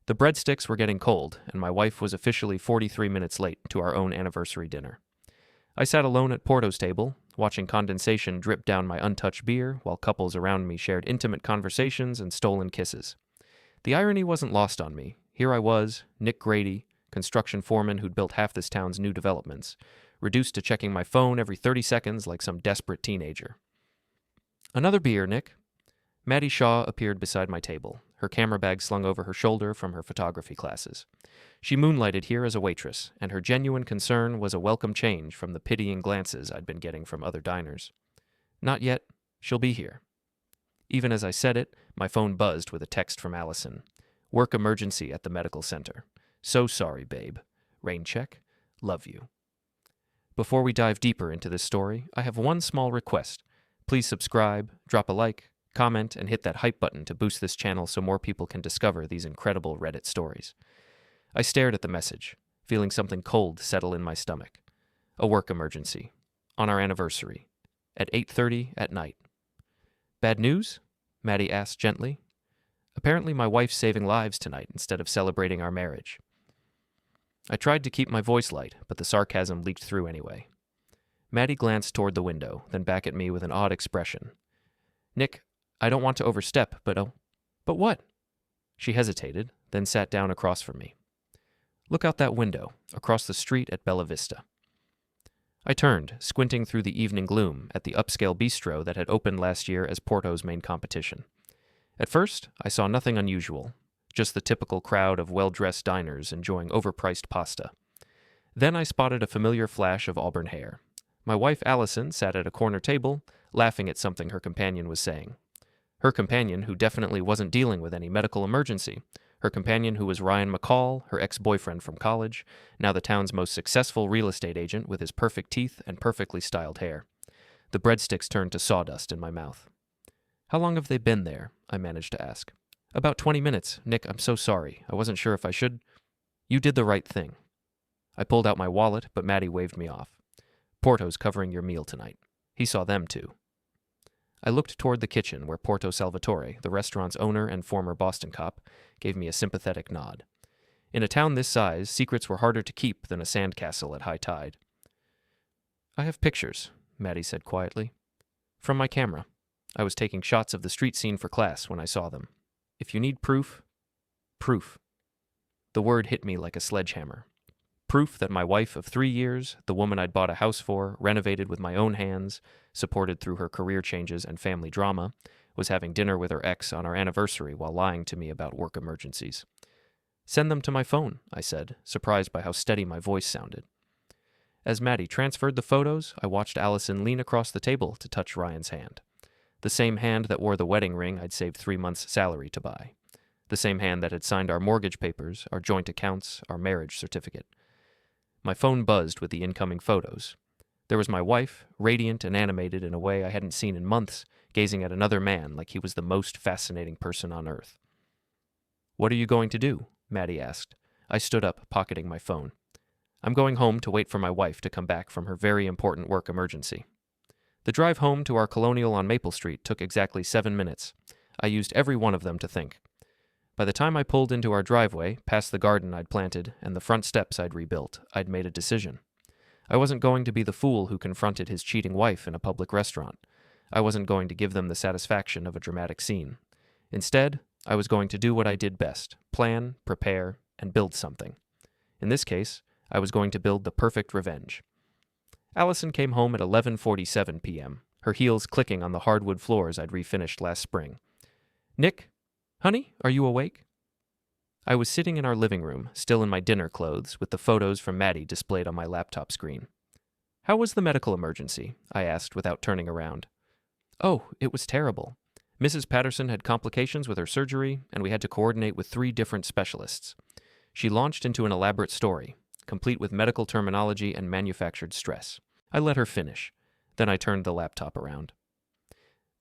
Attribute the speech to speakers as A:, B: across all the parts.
A: The breadsticks were getting cold, and my wife was officially 43 minutes late to our own anniversary dinner. I sat alone at Porto's table, watching condensation drip down my untouched beer while couples around me shared intimate conversations and stolen kisses. The irony wasn't lost on me. Here I was, Nick Grady, construction foreman who'd built half this town's new developments, reduced to checking my phone every 30 seconds like some desperate teenager. "Another beer, Nick." Maddie Shaw appeared beside my table, her camera bag slung over her shoulder from her photography classes. She moonlighted here as a waitress, and her genuine concern was a welcome change from the pitying glances I'd been getting from other diners. "Not yet. She'll be here." Even as I said it, my phone buzzed with a text from Alison. "Work emergency at the medical center. So sorry, babe. Rain check. Love you." Before we dive deeper into this story, I have one small request. Please subscribe, drop a like, comment, and hit that hype button to boost this channel so more people can discover these incredible Reddit stories. I stared at the message, feeling something cold settle in my stomach. A work emergency. On our anniversary. At 8:30 at night. "Bad news?" Maddie asked gently. "Apparently my wife's saving lives tonight instead of celebrating our marriage." I tried to keep my voice light, but the sarcasm leaked through anyway. Maddie glanced toward the window, then back at me with an odd expression. "Nick, I don't want to overstep, but what?" She hesitated, then sat down across from me. "Look out that window, across the street at Bella Vista." I turned, squinting through the evening gloom at the upscale bistro that had opened last year as Porto's main competition. At first, I saw nothing unusual, just the typical crowd of well-dressed diners enjoying overpriced pasta. Then I spotted a familiar flash of auburn hair. My wife Alison sat at a corner table, laughing at something her companion was saying. Her companion, who definitely wasn't dealing with any medical emergency. Her companion, who was Ryan McCall, her ex-boyfriend from college, now the town's most successful real estate agent with his perfect teeth and perfectly styled hair. The breadsticks turned to sawdust in my mouth. "How long have they been there?" I managed to ask. "About 20 minutes. Nick, I'm so sorry. I wasn't sure if I should." "You did the right thing." I pulled out my wallet, but Maddie waved me off. "Porto's covering your meal tonight. He saw them too." I looked toward the kitchen where Porto Salvatore, the restaurant's owner and former Boston cop, gave me a sympathetic nod. In a town this size, secrets were harder to keep than a sandcastle at high tide. "I have pictures," Maddie said quietly. "From my camera. I was taking shots of the street scene for class when I saw them. If you need proof." Proof. The word hit me like a sledgehammer. Proof that my wife of 3 years, the woman I'd bought a house for, renovated with my own hands, supported through her career changes and family drama, was having dinner with her ex on our anniversary while lying to me about work emergencies. "Send them to my phone," I said, surprised by how steady my voice sounded. As Maddie transferred the photos, I watched Alison lean across the table to touch Ryan's hand. The same hand that wore the wedding ring I'd saved 3 months' salary to buy. The same hand that had signed our mortgage papers, our joint accounts, our marriage certificate. My phone buzzed with the incoming photos. There was my wife, radiant and animated in a way I hadn't seen in months, gazing at another man like he was the most fascinating person on earth. "What are you going to do?" Maddie asked. I stood up, pocketing my phone. "I'm going home to wait for my wife to come back from her very important work emergency." The drive home to our colonial on Maple Street took exactly 7 minutes. I used every one of them to think. By the time I pulled into our driveway, past the garden I'd planted and the front steps I'd rebuilt, I'd made a decision. I wasn't going to be the fool who confronted his cheating wife in a public restaurant. I wasn't going to give them the satisfaction of a dramatic scene. Instead, I was going to do what I did best: plan, prepare, and build something. In this case, I was going to build the perfect revenge. Alison came home at 11:47 p.m., her heels clicking on the hardwood floors I'd refinished last spring. "Nick? Honey, are you awake?" I was sitting in our living room, still in my dinner clothes, with the photos from Maddie displayed on my laptop screen. "How was the medical emergency?" I asked without turning around. "Oh, it was terrible. Mrs. Patterson had complications with her surgery, and we had to coordinate with 3 different specialists." She launched into an elaborate story, complete with medical terminology and manufactured stress. I let her finish. Then I turned the laptop around.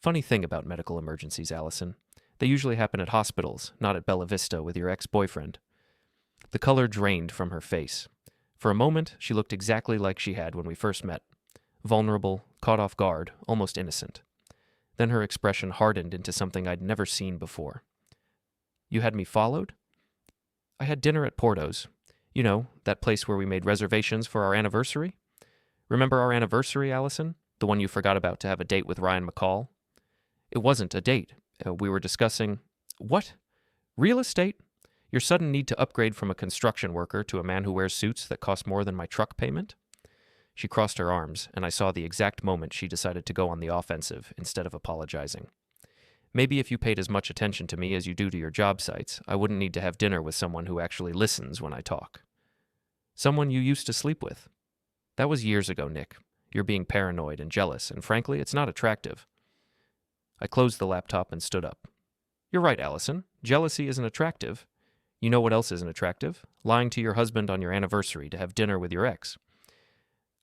A: "Funny thing about medical emergencies, Alison. They usually happen at hospitals, not at Bella Vista with your ex-boyfriend." The color drained from her face. For a moment, she looked exactly like she had when we first met. Vulnerable, caught off guard, almost innocent. Then her expression hardened into something I'd never seen before. "You had me followed?" I had dinner at Porto's. You know, that place where we made reservations for our anniversary? Remember our anniversary, Alison? The one you forgot about to have a date with Ryan McCall? It wasn't a date. We were discussing... What? Real estate? Your sudden need to upgrade from a construction worker to a man who wears suits that cost more than my truck payment? She crossed her arms, and I saw the exact moment she decided to go on the offensive instead of apologizing. Maybe if you paid as much attention to me as you do to your job sites, I wouldn't need to have dinner with someone who actually listens when I talk. Someone you used to sleep with. That was years ago, Nick. You're being paranoid and jealous, and frankly, it's not attractive. I closed the laptop and stood up. You're right, Alison. Jealousy isn't attractive. You know what else isn't attractive? Lying to your husband on your anniversary to have dinner with your ex.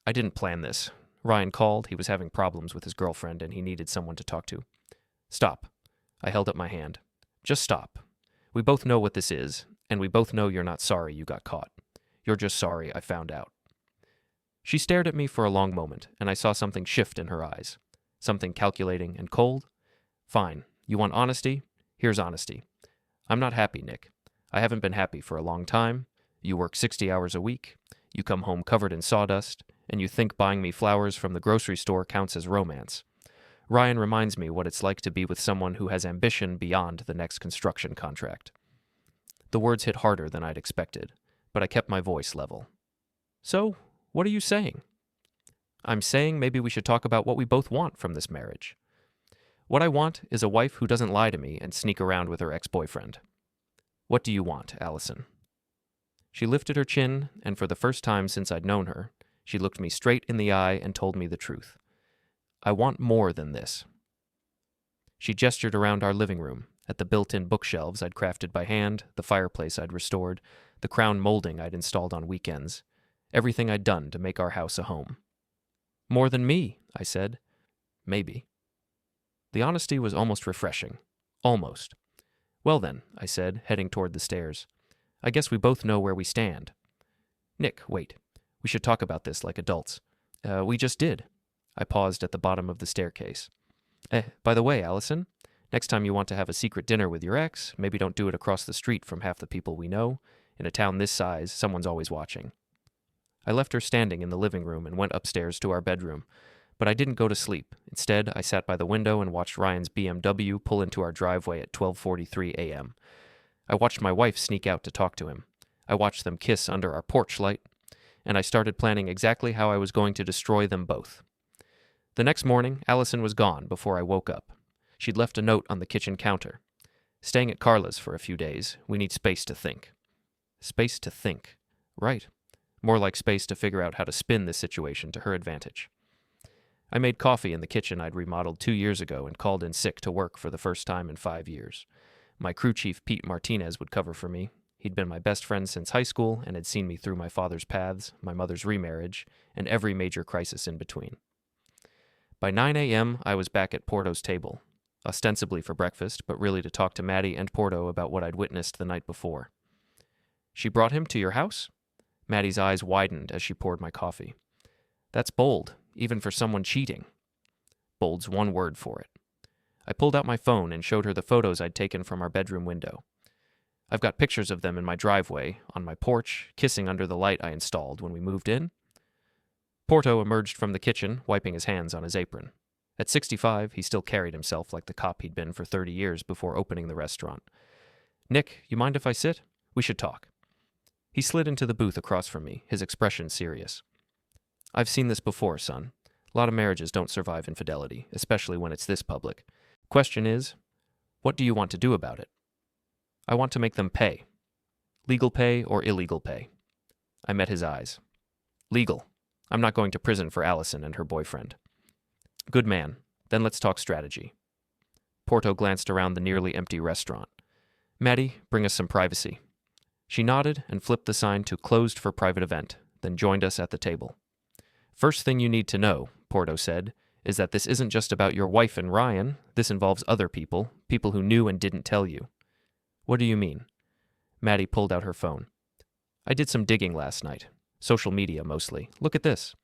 A: I didn't plan this. Ryan called. He was having problems with his girlfriend, and he needed someone to talk to. Stop. I held up my hand. Just stop. We both know what this is, and we both know you're not sorry you got caught. You're just sorry I found out. She stared at me for a long moment, and I saw something shift in her eyes. Something calculating and cold. Fine. You want honesty? Here's honesty. I'm not happy, Nick. I haven't been happy for a long time. You work 60 hours a week. You come home covered in sawdust, and you think buying me flowers from the grocery store counts as romance. Ryan reminds me what it's like to be with someone who has ambition beyond the next construction contract. The words hit harder than I'd expected, but I kept my voice level. So, what are you saying? I'm saying maybe we should talk about what we both want from this marriage. What I want is a wife who doesn't lie to me and sneak around with her ex-boyfriend. What do you want, Alison? She lifted her chin, and for the first time since I'd known her, she looked me straight in the eye and told me the truth. I want more than this. She gestured around our living room, at the built-in bookshelves I'd crafted by hand, the fireplace I'd restored, the crown molding I'd installed on weekends, everything I'd done to make our house a home. More than me, I said. Maybe. The honesty was almost refreshing. Almost. Well then, I said, heading toward the stairs. I guess we both know where we stand. Nick, wait. We should talk about this like adults. We just did. I paused at the bottom of the staircase. By the way, Alison, next time you want to have a secret dinner with your ex, maybe don't do it across the street from half the people we know. In a town this size, someone's always watching. I left her standing in the living room and went upstairs to our bedroom. But I didn't go to sleep. Instead, I sat by the window and watched Ryan's BMW pull into our driveway at 12:43 a.m. I watched my wife sneak out to talk to him. I watched them kiss under our porch light, and I started planning exactly how I was going to destroy them both. The next morning, Alison was gone before I woke up. She'd left a note on the kitchen counter. Staying at Carla's for a few days, we need space to think. Space to think. Right. More like space to figure out how to spin this situation to her advantage. I made coffee in the kitchen I'd remodeled 2 years ago and called in sick to work for the first time in 5 years. My crew chief, Pete Martinez, would cover for me. He'd been my best friend since high school and had seen me through my father's paths, my mother's remarriage, and every major crisis in between. By 9 a.m., I was back at Porto's table, ostensibly for breakfast, but really to talk to Maddie and Porto about what I'd witnessed the night before. She brought him to your house? Maddie's eyes widened as she poured my coffee. That's bold, even for someone cheating. Bold's one word for it. I pulled out my phone and showed her the photos I'd taken from our bedroom window. I've got pictures of them in my driveway, on my porch, kissing under the light I installed when we moved in. Porto emerged from the kitchen, wiping his hands on his apron. At 65, he still carried himself like the cop he'd been for 30 years before opening the restaurant. Nick, you mind if I sit? We should talk. He slid into the booth across from me, his expression serious. I've seen this before, son. A lot of marriages don't survive infidelity, especially when it's this public. Question is, what do you want to do about it? I want to make them pay. Legal pay or illegal pay. I met his eyes. Legal. I'm not going to prison for Alison and her boyfriend. Good man. Then let's talk strategy. Porto glanced around the nearly empty restaurant. Maddie, bring us some privacy. She nodded and flipped the sign to closed for private event, then joined us at the table. First thing you need to know, Porto said, is that this isn't just about your wife and Ryan. This involves other people, people who knew and didn't tell you. What do you mean? Maddie pulled out her phone. I did some digging last night. Social media, mostly. Look at this.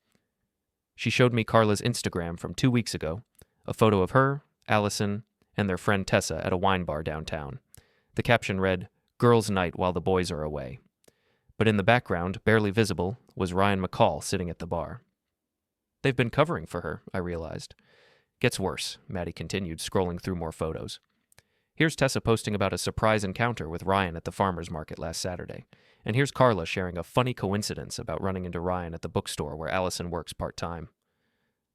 A: She showed me Carla's Instagram from 2 weeks ago, a photo of her, Alison, and their friend Tessa at a wine bar downtown. The caption read, Girls' night while the boys are away. But in the background, barely visible, was Ryan McCall sitting at the bar. They've been covering for her, I realized. Gets worse, Maddie continued, scrolling through more photos. Here's Tessa posting about a surprise encounter with Ryan at the farmer's market last Saturday. And here's Carla sharing a funny coincidence about running into Ryan at the bookstore where Alison works part-time.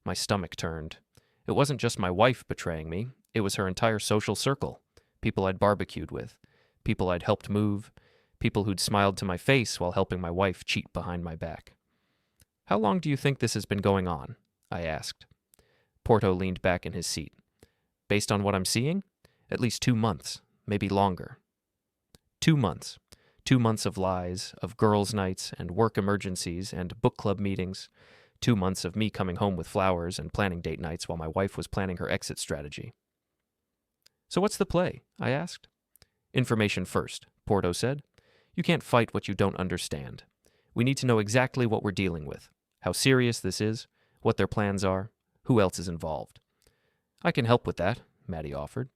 A: My stomach turned. It wasn't just my wife betraying me, it was her entire social circle. People I'd barbecued with, people I'd helped move, people who'd smiled to my face while helping my wife cheat behind my back. How long do you think this has been going on? I asked. Porto leaned back in his seat. Based on what I'm seeing? At least 2 months, maybe longer. 2 months. 2 months of lies, of girls' nights and work emergencies and book club meetings. 2 months of me coming home with flowers and planning date nights while my wife was planning her exit strategy. So what's the play? I asked. Information first, Porto said. You can't fight what you don't understand. We need to know exactly what we're dealing with, how serious this is, what their plans are, who else is involved. I can help with that, Maddie offered.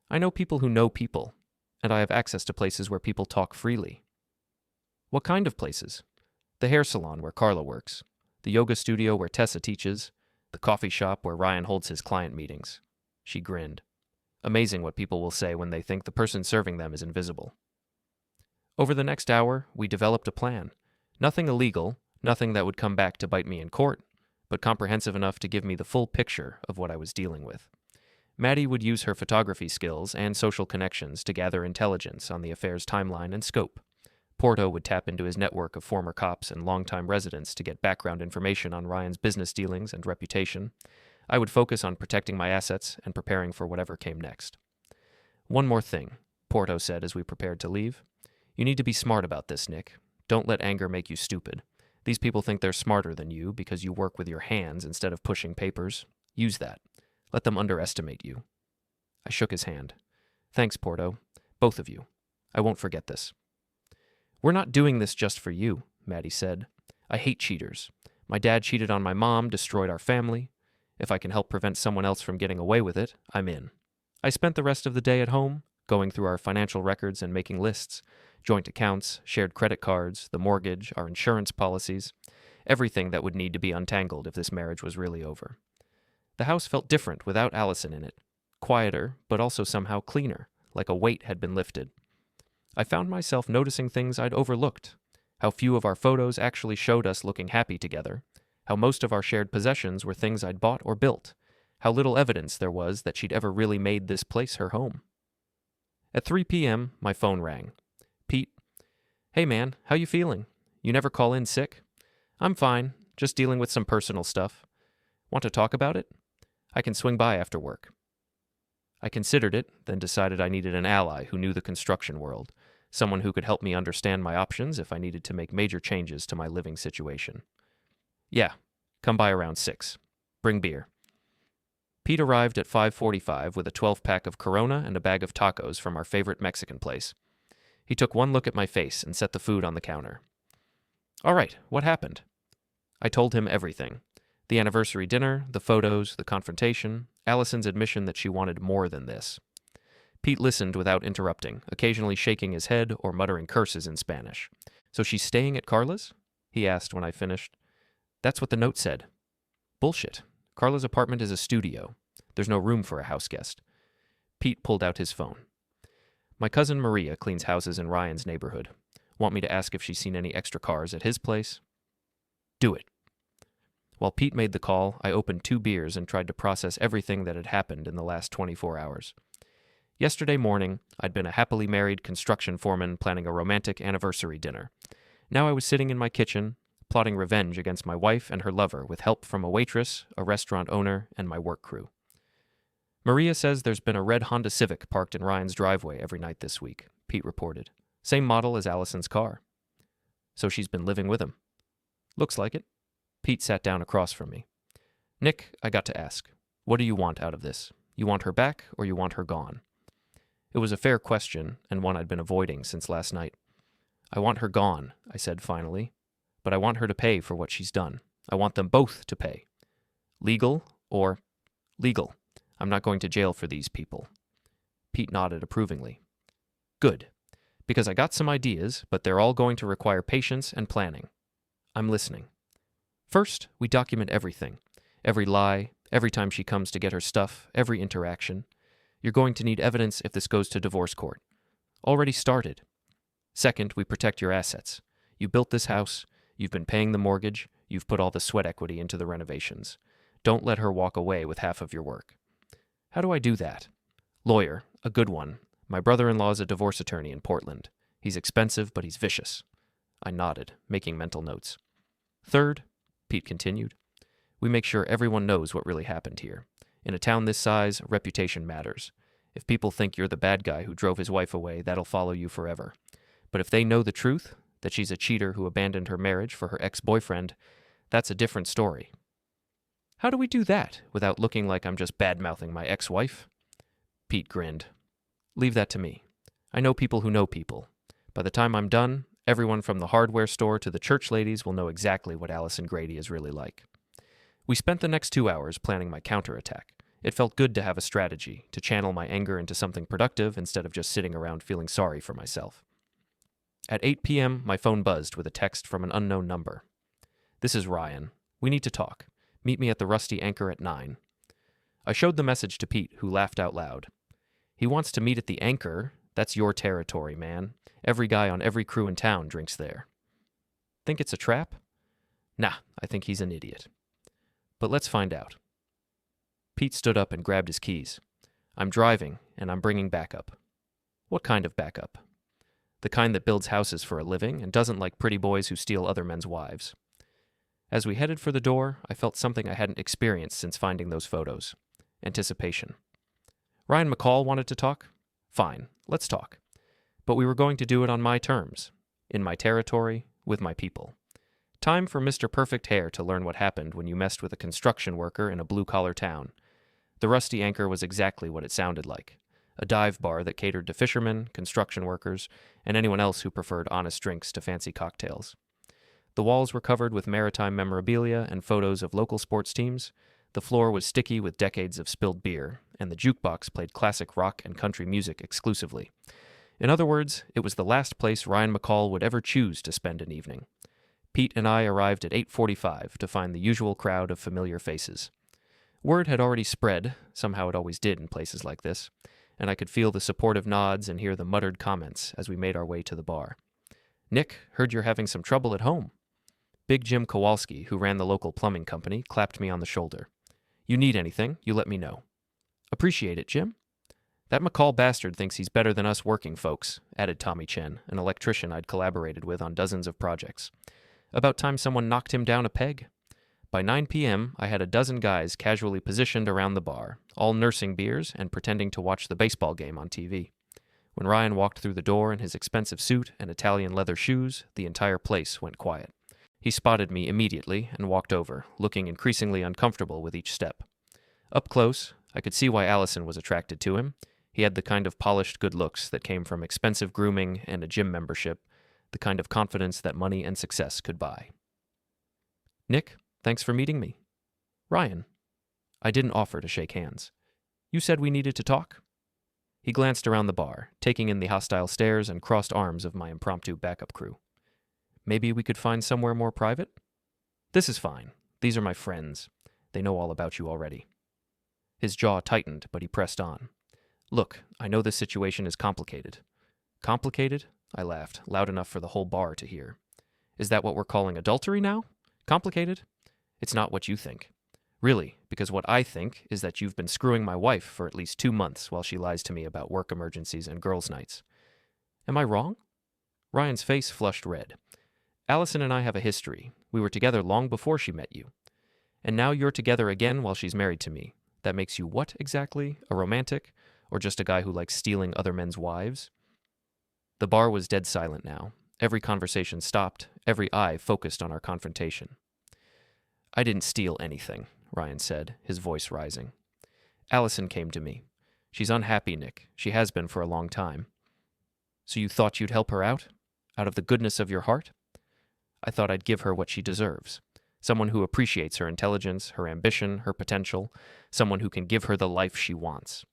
A: I know people who know people, and I have access to places where people talk freely. What kind of places? The hair salon where Carla works, the yoga studio where Tessa teaches, the coffee shop where Ryan holds his client meetings. She grinned. Amazing what people will say when they think the person serving them is invisible. Over the next hour, we developed a plan. Nothing illegal, nothing that would come back to bite me in court, but comprehensive enough to give me the full picture of what I was dealing with. Maddie would use her photography skills and social connections to gather intelligence on the affair's timeline and scope. Porto would tap into his network of former cops and longtime residents to get background information on Ryan's business dealings and reputation. I would focus on protecting my assets and preparing for whatever came next. One more thing, Porto said as we prepared to leave. You need to be smart about this, Nick. Don't let anger make you stupid. These people think they're smarter than you because you work with your hands instead of pushing papers. Use that. Let them underestimate you. I shook his hand. Thanks, Porto. Both of you. I won't forget this. We're not doing this just for you, Maddie said. I hate cheaters. My dad cheated on my mom, destroyed our family. If I can help prevent someone else from getting away with it, I'm in. I spent the rest of the day at home, going through our financial records and making lists. Joint accounts, shared credit cards, the mortgage, our insurance policies. Everything that would need to be untangled if this marriage was really over. The house felt different without Alison in it. Quieter, but also somehow cleaner, like a weight had been lifted. I found myself noticing things I'd overlooked. How few of our photos actually showed us looking happy together. How most of our shared possessions were things I'd bought or built. How little evidence there was that she'd ever really made this place her home. At 3 p.m., my phone rang. Pete. Hey man, how you feeling? You never call in sick? I'm fine, just dealing with some personal stuff. Want to talk about it? I can swing by after work. I considered it, then decided I needed an ally who knew the construction world, someone who could help me understand my options if I needed to make major changes to my living situation. Yeah, come by around 6. Bring beer. Pete arrived at 5:45 with a 12-pack of Corona and a bag of tacos from our favorite Mexican place. He took one look at my face and set the food on the counter. All right, what happened? I told him everything. The anniversary dinner, the photos, the confrontation, Alison's admission that she wanted more than this. Pete listened without interrupting, occasionally shaking his head or muttering curses in Spanish. So she's staying at Carla's? He asked when I finished. That's what the note said. Bullshit. Carla's apartment is a studio. There's no room for a house guest. Pete pulled out his phone. My cousin Maria cleans houses in Ryan's neighborhood. Want me to ask if she's seen any extra cars at his place? Do it. While Pete made the call, I opened 2 beers and tried to process everything that had happened in the last 24 hours. Yesterday morning, I'd been a happily married construction foreman planning a romantic anniversary dinner. Now I was sitting in my kitchen, plotting revenge against my wife and her lover with help from a waitress, a restaurant owner, and my work crew. Maria says there's been a red Honda Civic parked in Ryan's driveway every night this week, Pete reported. Same model as Alison's car. So she's been living with him. Looks like it. Pete sat down across from me. Nick, I got to ask, what do you want out of this? You want her back or you want her gone? It was a fair question, and one I'd been avoiding since last night. I want her gone, I said finally, but I want her to pay for what she's done. I want them both to pay. Legal or legal. I'm not going to jail for these people. Pete nodded approvingly. Good. Because I got some ideas, but they're all going to require patience and planning. I'm listening. First, we document everything. Every lie, every time she comes to get her stuff, every interaction. You're going to need evidence if this goes to divorce court. Already started. Second, we protect your assets. You built this house. You've been paying the mortgage. You've put all the sweat equity into the renovations. Don't let her walk away with half of your work. How do I do that? Lawyer, a good one. My brother-in-law is a divorce attorney in Portland. He's expensive, but he's vicious. I nodded, making mental notes. Third, Pete continued, we make sure everyone knows what really happened here. In a town this size, reputation matters. If people think you're the bad guy who drove his wife away, that'll follow you forever. But if they know the truth, that she's a cheater who abandoned her marriage for her ex-boyfriend, that's a different story. How do we do that without looking like I'm just bad-mouthing my ex-wife? Pete grinned. Leave that to me. I know people who know people. By the time I'm done, everyone from the hardware store to the church ladies will know exactly what Alison Grady is really like. We spent the next 2 hours planning my counterattack. It felt good to have a strategy, to channel my anger into something productive instead of just sitting around feeling sorry for myself. At 8 p.m., my phone buzzed with a text from an unknown number. This is Ryan. We need to talk. Meet me at the Rusty Anchor at 9. I showed the message to Pete, who laughed out loud. He wants to meet at the Anchor? That's your territory, man. Every guy on every crew in town drinks there. Think it's a trap? Nah, I think he's an idiot. But let's find out. Pete stood up and grabbed his keys. I'm driving, and I'm bringing backup. What kind of backup? The kind that builds houses for a living and doesn't like pretty boys who steal other men's wives. As we headed for the door, I felt something I hadn't experienced since finding those photos. Anticipation. Ryan McCall wanted to talk? Fine, let's talk. But we were going to do it on my terms, in my territory, with my people. Time for Mr. Perfect Hair to learn what happened when you messed with a construction worker in a blue-collar town. The Rusty Anchor was exactly what it sounded like. A dive bar that catered to fishermen, construction workers, and anyone else who preferred honest drinks to fancy cocktails. The walls were covered with maritime memorabilia and photos of local sports teams. The floor was sticky with decades of spilled beer, and the jukebox played classic rock and country music exclusively. In other words, it was the last place Ryan McCall would ever choose to spend an evening. Pete and I arrived at 8:45 to find the usual crowd of familiar faces. Word had already spread, somehow it always did in places like this, and I could feel the supportive nods and hear the muttered comments as we made our way to the bar. Nick, heard you're having some trouble at home. Big Jim Kowalski, who ran the local plumbing company, clapped me on the shoulder. You need anything, you let me know. Appreciate it, Jim. That McCall bastard thinks he's better than us working folks, added Tommy Chen, an electrician I'd collaborated with on dozens of projects. About time someone knocked him down a peg. By 9 p.m., I had a dozen guys casually positioned around the bar, all nursing beers and pretending to watch the baseball game on TV. When Ryan walked through the door in his expensive suit and Italian leather shoes, the entire place went quiet. He spotted me immediately and walked over, looking increasingly uncomfortable with each step. Up close, I could see why Alison was attracted to him. He had the kind of polished good looks that came from expensive grooming and a gym membership, the kind of confidence that money and success could buy. Nick, thanks for meeting me. Ryan. I didn't offer to shake hands. You said we needed to talk? He glanced around the bar, taking in the hostile stares and crossed arms of my impromptu backup crew. Maybe we could find somewhere more private? This is fine. These are my friends. They know all about you already. His jaw tightened, but he pressed on. Look, I know this situation is complicated. Complicated? I laughed, loud enough for the whole bar to hear. Is that what we're calling adultery now? Complicated? It's not what you think. Really, because what I think is that you've been screwing my wife for at least 2 months while she lies to me about work emergencies and girls' nights. Am I wrong? Ryan's face flushed red. Alison and I have a history. We were together long before she met you. And now you're together again while she's married to me. That makes you what exactly? A romantic? Or just a guy who likes stealing other men's wives? The bar was dead silent now. Every conversation stopped, every eye focused on our confrontation. I didn't steal anything, Ryan said, his voice rising. Alison came to me. She's unhappy, Nick. She has been for a long time. So you thought you'd help her out? Out of the goodness of your heart? I thought I'd give her what she deserves. Someone who appreciates her intelligence, her ambition, her potential. Someone who can give her the life she wants.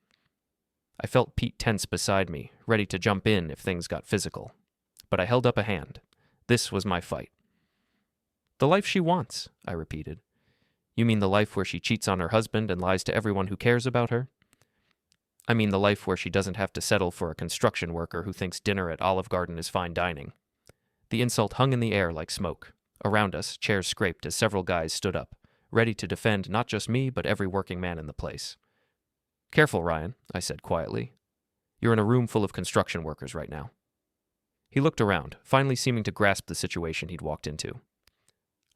A: I felt Pete tense beside me, ready to jump in if things got physical. But I held up a hand. This was my fight. The life she wants, I repeated. You mean the life where she cheats on her husband and lies to everyone who cares about her? I mean the life where she doesn't have to settle for a construction worker who thinks dinner at Olive Garden is fine dining. The insult hung in the air like smoke. Around us, chairs scraped as several guys stood up, ready to defend not just me, but every working man in the place. Careful, Ryan, I said quietly. You're in a room full of construction workers right now. He looked around, finally seeming to grasp the situation he'd walked into.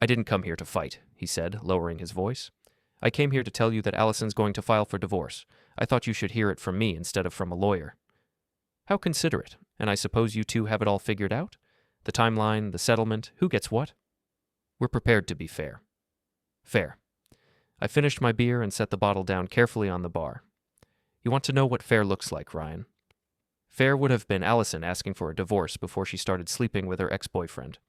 A: I didn't come here to fight, he said, lowering his voice. I came here to tell you that Alison's going to file for divorce. I thought you should hear it from me instead of from a lawyer. How considerate, and I suppose you two have it all figured out? The timeline, the settlement, who gets what? We're prepared to be fair. Fair. I finished my beer and set the bottle down carefully on the bar. You want to know what fair looks like, Ryan? Fair would have been Alison asking for a divorce before she started sleeping with her ex-boyfriend.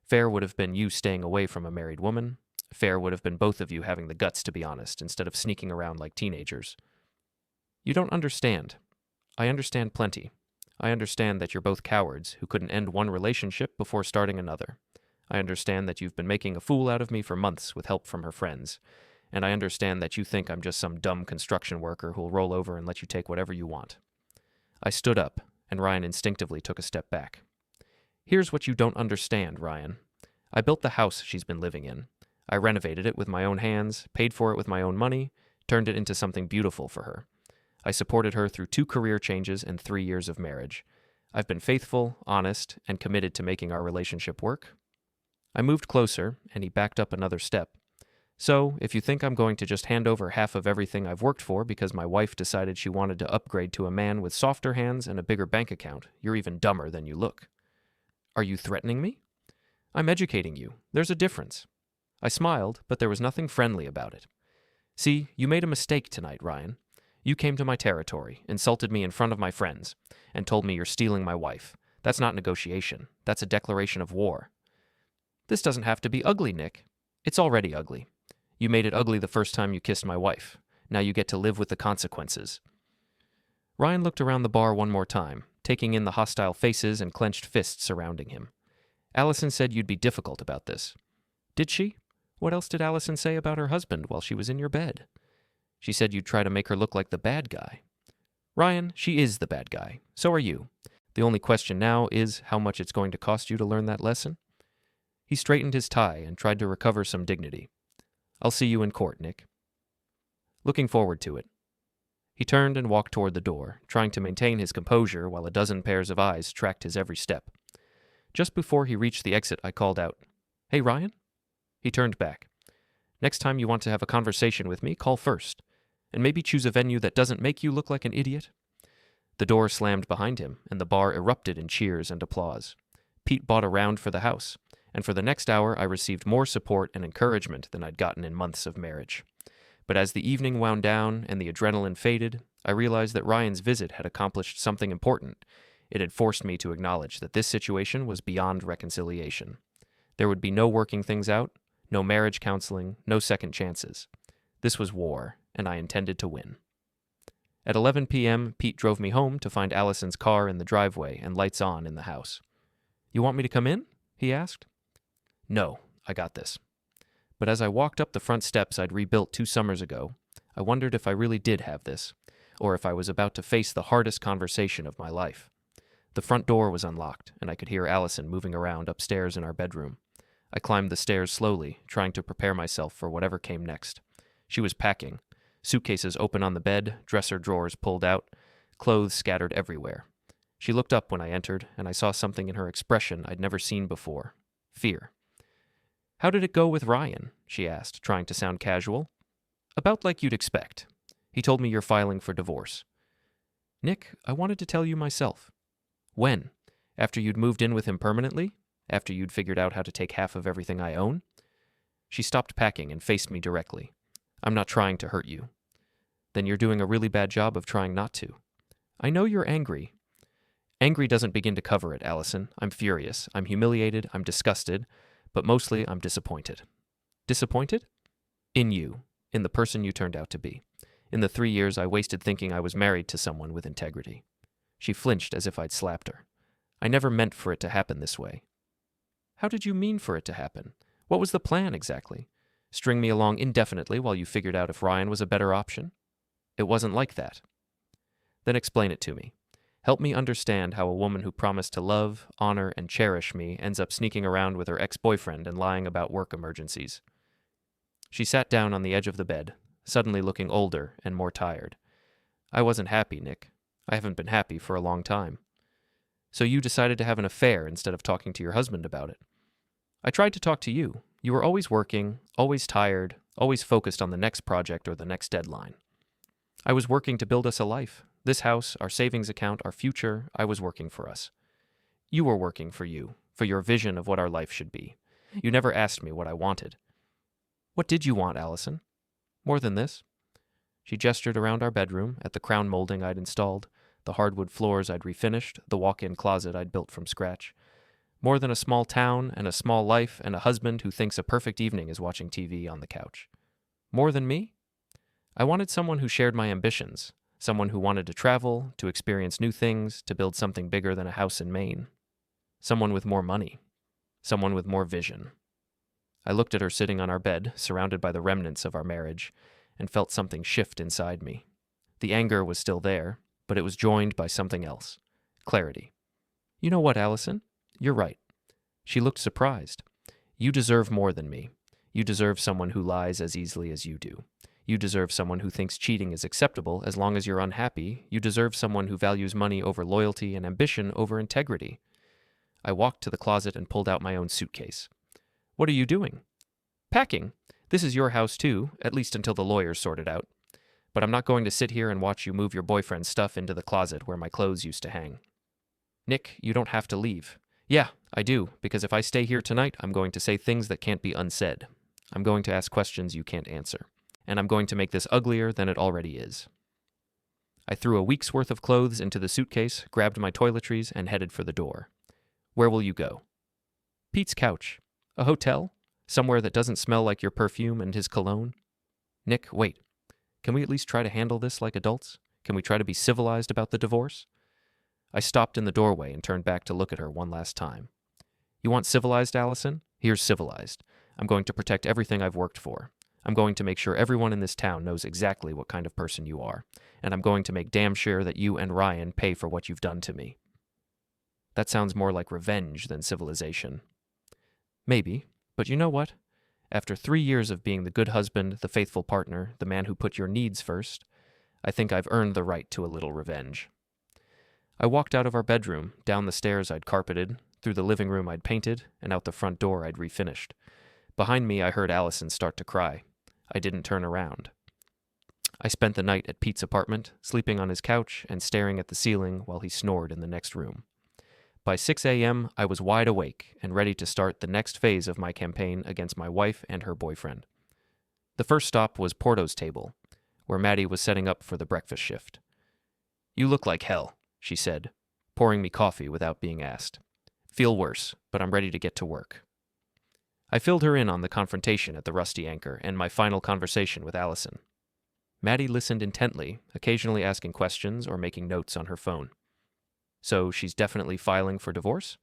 A: Fair would have been you staying away from a married woman. Fair would have been both of you having the guts to be honest, instead of sneaking around like teenagers. You don't understand. I understand plenty. I understand that you're both cowards who couldn't end one relationship before starting another. I understand that you've been making a fool out of me for months with help from her friends. And I understand that you think I'm just some dumb construction worker who'll roll over and let you take whatever you want. I stood up, and Ryan instinctively took a step back. Here's what you don't understand, Ryan. I built the house she's been living in. I renovated it with my own hands, paid for it with my own money, turned it into something beautiful for her. I supported her through 2 career changes and 3 years of marriage. I've been faithful, honest, and committed to making our relationship work. I moved closer, and he backed up another step. So, if you think I'm going to just hand over half of everything I've worked for because my wife decided she wanted to upgrade to a man with softer hands and a bigger bank account, you're even dumber than you look. Are you threatening me? I'm educating you. There's a difference. I smiled, but there was nothing friendly about it. See, you made a mistake tonight, Ryan. You came to my territory, insulted me in front of my friends, and told me you're stealing my wife. That's not negotiation. That's a declaration of war. This doesn't have to be ugly, Nick. It's already ugly. You made it ugly the first time you kissed my wife. Now you get to live with the consequences. Ryan looked around the bar one more time, taking in the hostile faces and clenched fists surrounding him. Alison said you'd be difficult about this. Did she? What else did Alison say about her husband while she was in your bed? She said you'd try to make her look like the bad guy. Ryan, she is the bad guy. So are you. The only question now is how much it's going to cost you to learn that lesson. He straightened his tie and tried to recover some dignity. I'll see you in court, Nick. Looking forward to it. He turned and walked toward the door, trying to maintain his composure while a dozen pairs of eyes tracked his every step. Just before he reached the exit, I called out, Hey, Ryan? He turned back. Next time you want to have a conversation with me, call first, and maybe choose a venue that doesn't make you look like an idiot. The door slammed behind him, and the bar erupted in cheers and applause. Pete bought a round for the house, and for the next hour I received more support and encouragement than I'd gotten in months of marriage. But as the evening wound down and the adrenaline faded, I realized that Ryan's visit had accomplished something important. It had forced me to acknowledge that this situation was beyond reconciliation. There would be no working things out, no marriage counseling, no second chances. This was war, and I intended to win. At 11 p.m., Pete drove me home to find Alison's car in the driveway and lights on in the house. You want me to come in? He asked. No, I got this. But as I walked up the front steps I'd rebuilt 2 summers ago, I wondered if I really did have this, or if I was about to face the hardest conversation of my life. The front door was unlocked, and I could hear Alison moving around upstairs in our bedroom. I climbed the stairs slowly, trying to prepare myself for whatever came next. She was packing, suitcases open on the bed, dresser drawers pulled out, clothes scattered everywhere. She looked up when I entered, and I saw something in her expression I'd never seen before. Fear. How did it go with Ryan? She asked, trying to sound casual. About like you'd expect. He told me you're filing for divorce. Nick, I wanted to tell you myself. When? After you'd moved in with him permanently? After you'd figured out how to take half of everything I own? She stopped packing and faced me directly. I'm not trying to hurt you. Then you're doing a really bad job of trying not to. I know you're angry. Angry doesn't begin to cover it, Alison. I'm furious. I'm humiliated. I'm disgusted. But mostly I'm disappointed. Disappointed? In you. In the person you turned out to be. in the 3 years I wasted thinking I was married to someone with integrity. She flinched as if I'd slapped her. I never meant for it to happen this way. How did you mean for it to happen? What was the plan exactly? String me along indefinitely while you figured out if Ryan was a better option? It wasn't like that. Then explain it to me. Help me understand how a woman who promised to love, honor, and cherish me ends up sneaking around with her ex-boyfriend and lying about work emergencies. She sat down on the edge of the bed, suddenly looking older and more tired. I wasn't happy, Nick. I haven't been happy for a long time. So you decided to have an affair instead of talking to your husband about it. I tried to talk to you. You were always working, always tired, always focused on the next project or the next deadline. I was working to build us a life. This house, our savings account, our future, I was working for us. You were working for you, for your vision of what our life should be. You never asked me what I wanted. What did you want, Alison? More than this? She gestured around our bedroom at the crown molding I'd installed, the hardwood floors I'd refinished, the walk-in closet I'd built from scratch. More than a small town and a small life and a husband who thinks a perfect evening is watching TV on the couch. More than me? I wanted someone who shared my ambitions, someone who wanted to travel, to experience new things, to build something bigger than a house in Maine. Someone with more money. Someone with more vision. I looked at her sitting on our bed, surrounded by the remnants of our marriage, and felt something shift inside me. The anger was still there, but it was joined by something else. Clarity. You know what, Alison? You're right. She looked surprised. You deserve more than me. You deserve someone who lies as easily as you do. You deserve someone who thinks cheating is acceptable as long as you're unhappy. You deserve someone who values money over loyalty and ambition over integrity. I walked to the closet and pulled out my own suitcase. What are you doing? Packing. This is your house too, at least until the lawyers sort it out. But I'm not going to sit here and watch you move your boyfriend's stuff into the closet where my clothes used to hang. Nick, you don't have to leave. Yeah, I do, because if I stay here tonight, I'm going to say things that can't be unsaid. I'm going to ask questions you can't answer. And I'm going to make this uglier than it already is. I threw a week's worth of clothes into the suitcase, grabbed my toiletries, and headed for the door. Where will you go? Pete's couch. A hotel? Somewhere that doesn't smell like your perfume and his cologne? Nick, wait. Can we at least try to handle this like adults? Can we try to be civilized about the divorce? I stopped in the doorway and turned back to look at her one last time. You want civilized, Alison? Here's civilized. I'm going to protect everything I've worked for. I'm going to make sure everyone in this town knows exactly what kind of person you are. And I'm going to make damn sure that you and Ryan pay for what you've done to me. That sounds more like revenge than civilization. Maybe, but you know what? After 3 years of being the good husband, the faithful partner, the man who put your needs first, I think I've earned the right to a little revenge. I walked out of our bedroom, down the stairs I'd carpeted, through the living room I'd painted, and out the front door I'd refinished. Behind me, I heard Alison start to cry. I didn't turn around. I spent the night at Pete's apartment, sleeping on his couch and staring at the ceiling while he snored in the next room. By 6 a.m., I was wide awake and ready to start the next phase of my campaign against my wife and her boyfriend. The first stop was Porto's table, where Maddie was setting up for the breakfast shift. You look like hell, she said, pouring me coffee without being asked. Feel worse, but I'm ready to get to work. I filled her in on the confrontation at the Rusty Anchor and my final conversation with Alison. Maddie listened intently, occasionally asking questions or making notes on her phone. So she's definitely filing for divorce?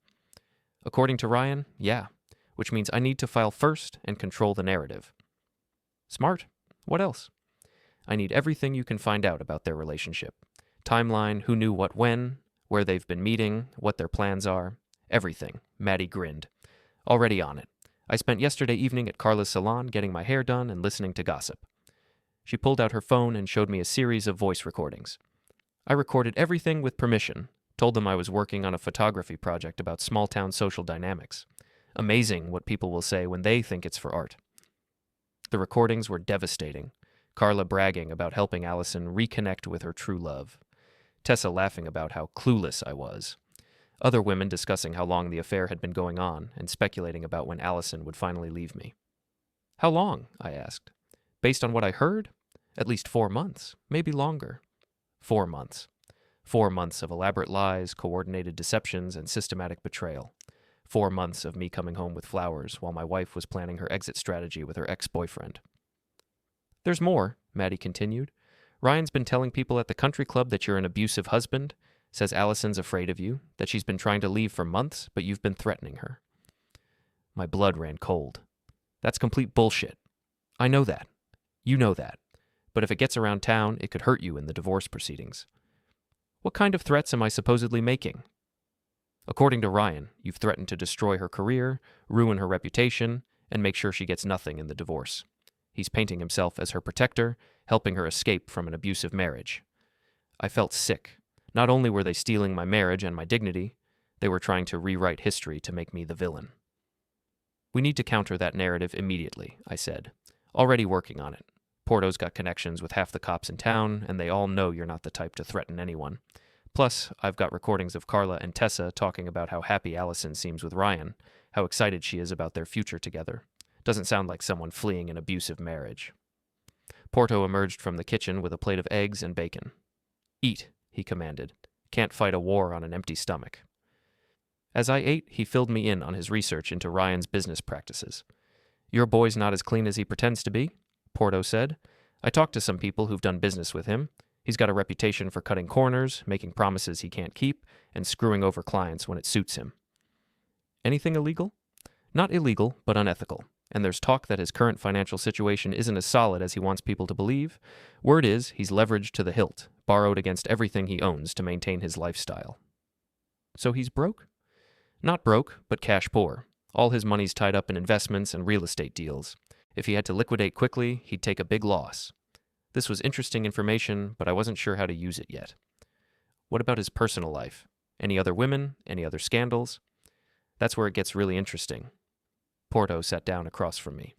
A: According to Ryan, yeah, which means I need to file first and control the narrative. Smart. What else? I need everything you can find out about their relationship. Timeline, who knew what when, where they've been meeting, what their plans are. Everything. Maddie grinned. Already on it. I spent yesterday evening at Carla's salon getting my hair done and listening to gossip. She pulled out her phone and showed me a series of voice recordings. I recorded everything with permission, told them I was working on a photography project about small-town social dynamics. Amazing what people will say when they think it's for art. The recordings were devastating. Carla bragging about helping Alison reconnect with her true love. Tessa laughing about how clueless I was. Other women discussing how long the affair had been going on and speculating about when Alison would finally leave me. How long? I asked. Based on what I heard? At least 4 months, maybe longer. 4 months. 4 months of elaborate lies, coordinated deceptions, and systematic betrayal. 4 months of me coming home with flowers while my wife was planning her exit strategy with her ex-boyfriend. There's more, Maddie continued. Ryan's been telling people at the country club that you're an abusive husband, says Alison's afraid of you, that she's been trying to leave for months, but you've been threatening her. My blood ran cold. That's complete bullshit. I know that. You know that. But if it gets around town, it could hurt you in the divorce proceedings. What kind of threats am I supposedly making? According to Ryan, you've threatened to destroy her career, ruin her reputation, and make sure she gets nothing in the divorce. He's painting himself as her protector, helping her escape from an abusive marriage. I felt sick. Not only were they stealing my marriage and my dignity, they were trying to rewrite history to make me the villain. We need to counter that narrative immediately, I said. Already working on it. Porto's got connections with half the cops in town, and they all know you're not the type to threaten anyone. Plus, I've got recordings of Carla and Tessa talking about how happy Alison seems with Ryan, how excited she is about their future together. Doesn't sound like someone fleeing an abusive marriage. Porto emerged from the kitchen with a plate of eggs and bacon. Eat, he commanded. Can't fight a war on an empty stomach. As I ate, he filled me in on his research into Ryan's business practices. Your boy's not as clean as he pretends to be, Porto said. I talked to some people who've done business with him. He's got a reputation for cutting corners, making promises he can't keep, and screwing over clients when it suits him. Anything illegal? Not illegal, but unethical. And there's talk that his current financial situation isn't as solid as he wants people to believe. Word is, he's leveraged to the hilt, borrowed against everything he owns to maintain his lifestyle. So he's broke? Not broke, but cash poor. All his money's tied up in investments and real estate deals. If he had to liquidate quickly, he'd take a big loss. This was interesting information, but I wasn't sure how to use it yet. What about his personal life? Any other women? Any other scandals? That's where it gets really interesting. Porto sat down across from me.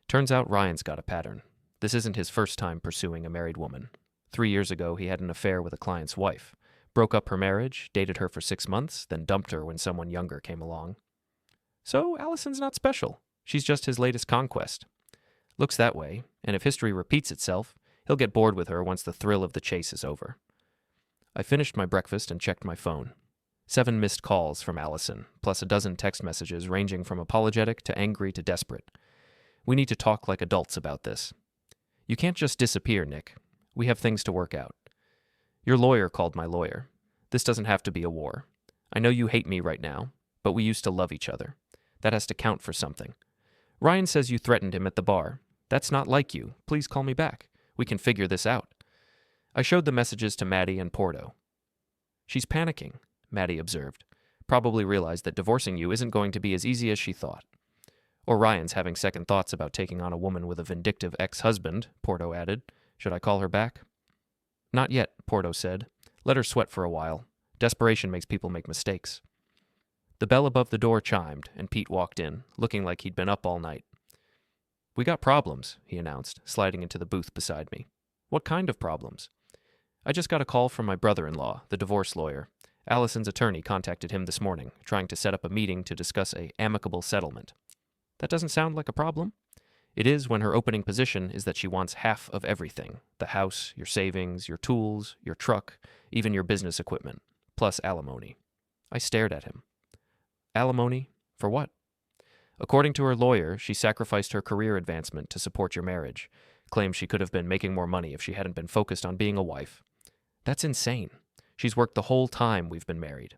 A: Turns out Ryan's got a pattern. This isn't his first time pursuing a married woman. 3 years ago, he had an affair with a client's wife. Broke up her marriage, dated her for 6 months, then dumped her when someone younger came along. So Alison's not special. She's just his latest conquest. Looks that way, and if history repeats itself, he'll get bored with her once the thrill of the chase is over. I finished my breakfast and checked my phone. 7 missed calls from Alison, plus a dozen text messages ranging from apologetic to angry to desperate. We need to talk like adults about this. You can't just disappear, Nick. We have things to work out. Your lawyer called my lawyer. This doesn't have to be a war. I know you hate me right now, but we used to love each other. That has to count for something. Ryan says you threatened him at the bar. That's not like you. Please call me back. We can figure this out. I showed the messages to Maddie and Porto. She's panicking, Maddie observed. Probably realized that divorcing you isn't going to be as easy as she thought. Or Ryan's having second thoughts about taking on a woman with a vindictive ex-husband, Porto added. Should I call her back? Not yet, Porto said. Let her sweat for a while. Desperation makes people make mistakes. The bell above the door chimed, and Pete walked in, looking like he'd been up all night. We got problems, he announced, sliding into the booth beside me. What kind of problems? I just got a call from my brother-in-law, the divorce lawyer. Alison's attorney contacted him this morning, trying to set up a meeting to discuss an amicable settlement. That doesn't sound like a problem. It is when her opening position is that she wants half of everything. The house, your savings, your tools, your truck, even your business equipment, plus alimony. I stared at him. Alimony? For what? According to her lawyer, she sacrificed her career advancement to support your marriage. Claims she could have been making more money if she hadn't been focused on being a wife. That's insane. She's worked the whole time we've been married.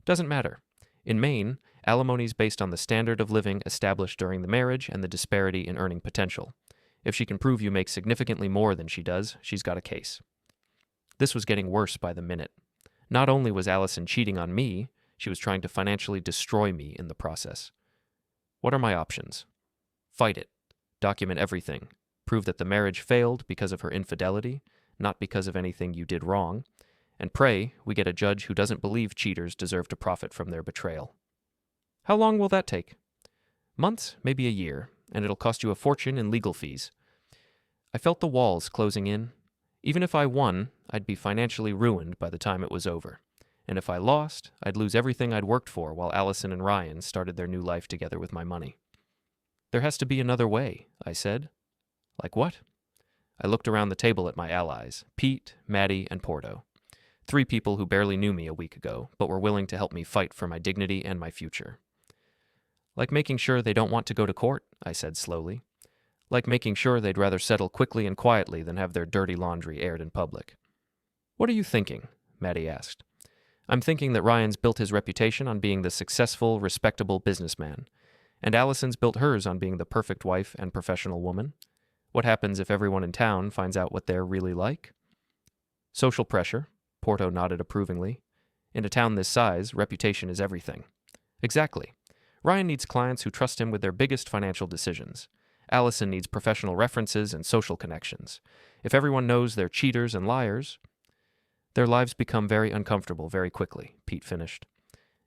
A: Doesn't matter. In Maine, alimony is based on the standard of living established during the marriage and the disparity in earning potential. If she can prove you make significantly more than she does, she's got a case. This was getting worse by the minute. Not only was Alison cheating on me, she was trying to financially destroy me in the process. What are my options? Fight it. Document everything. Prove that the marriage failed because of her infidelity, not because of anything you did wrong, and pray we get a judge who doesn't believe cheaters deserve to profit from their betrayal. How long will that take? Months, maybe a year, and it'll cost you a fortune in legal fees. I felt the walls closing in. Even if I won, I'd be financially ruined by the time it was over. And if I lost, I'd lose everything I'd worked for while Alison and Ryan started their new life together with my money. There has to be another way, I said. Like what? I looked around the table at my allies, Pete, Maddie, and Porto. 3 people who barely knew me a week ago, but were willing to help me fight for my dignity and my future. Like making sure they don't want to go to court, I said slowly. like making sure they'd rather settle quickly and quietly than have their dirty laundry aired in public. "What are you thinking?" Maddie asked. "I'm thinking that Ryan's built his reputation on being the successful, respectable businessman, and Alison's built hers on being the perfect wife and professional woman. What happens if everyone in town finds out what they're really like?" "Social pressure," Porto nodded approvingly. "In a town this size, reputation is everything." "Exactly. Ryan needs clients who trust him with their biggest financial decisions. Alison needs professional references and social connections. If everyone knows they're cheaters and liars, their lives become very uncomfortable very quickly," Pete finished.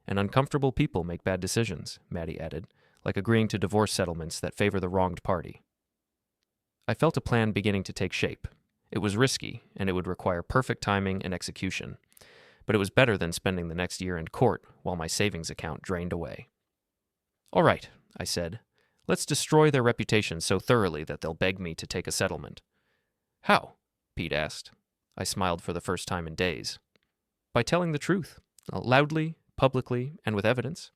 A: "And uncomfortable people make bad decisions," Maddie added, like agreeing to divorce settlements that favor the wronged party. I felt a plan beginning to take shape. It was risky, and it would require perfect timing and execution. But it was better than spending the next year in court while my savings account drained away. "All right," I said. "Let's destroy their reputation so thoroughly that they'll beg me to take a settlement." "How?" Pete asked. I smiled for the first time in days. "By telling the truth, loudly, publicly, and with evidence."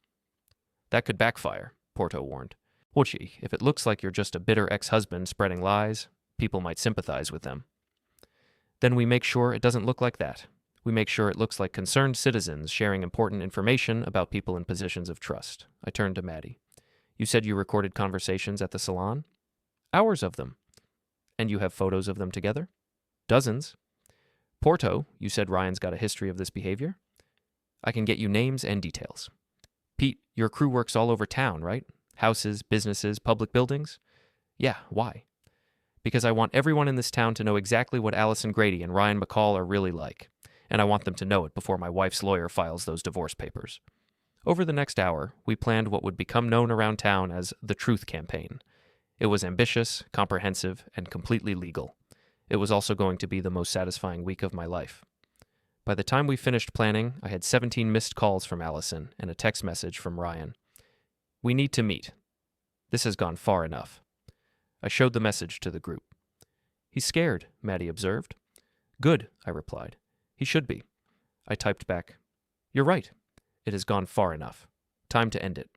A: "That could backfire," Porto warned. "Well, gee, if it looks like you're just a bitter ex-husband spreading lies, people might sympathize with them." "Then we make sure it doesn't look like that. We make sure it looks like concerned citizens sharing important information about people in positions of trust." I turned to Maddie. "You said you recorded conversations at the salon?" "Hours of them." "And you have photos of them together?" "Dozens." "Porto, you said Ryan's got a history of this behavior?" "I can get you names and details." "Pete, your crew works all over town, right? Houses, businesses, public buildings?" "Yeah, why?" "Because I want everyone in this town to know exactly what Alison Grady and Ryan McCall are really like. And I want them to know it before my wife's lawyer files those divorce papers." Over the next hour, we planned what would become known around town as the Truth Campaign. It was ambitious, comprehensive, and completely legal. It was also going to be the most satisfying week of my life. By the time we finished planning, I had 17 missed calls from Alison and a text message from Ryan. "We need to meet. This has gone far enough." I showed the message to the group. "He's scared," Maddie observed. "Good," I replied. "He should be." I typed back, "You're right. It has gone far enough. Time to end it."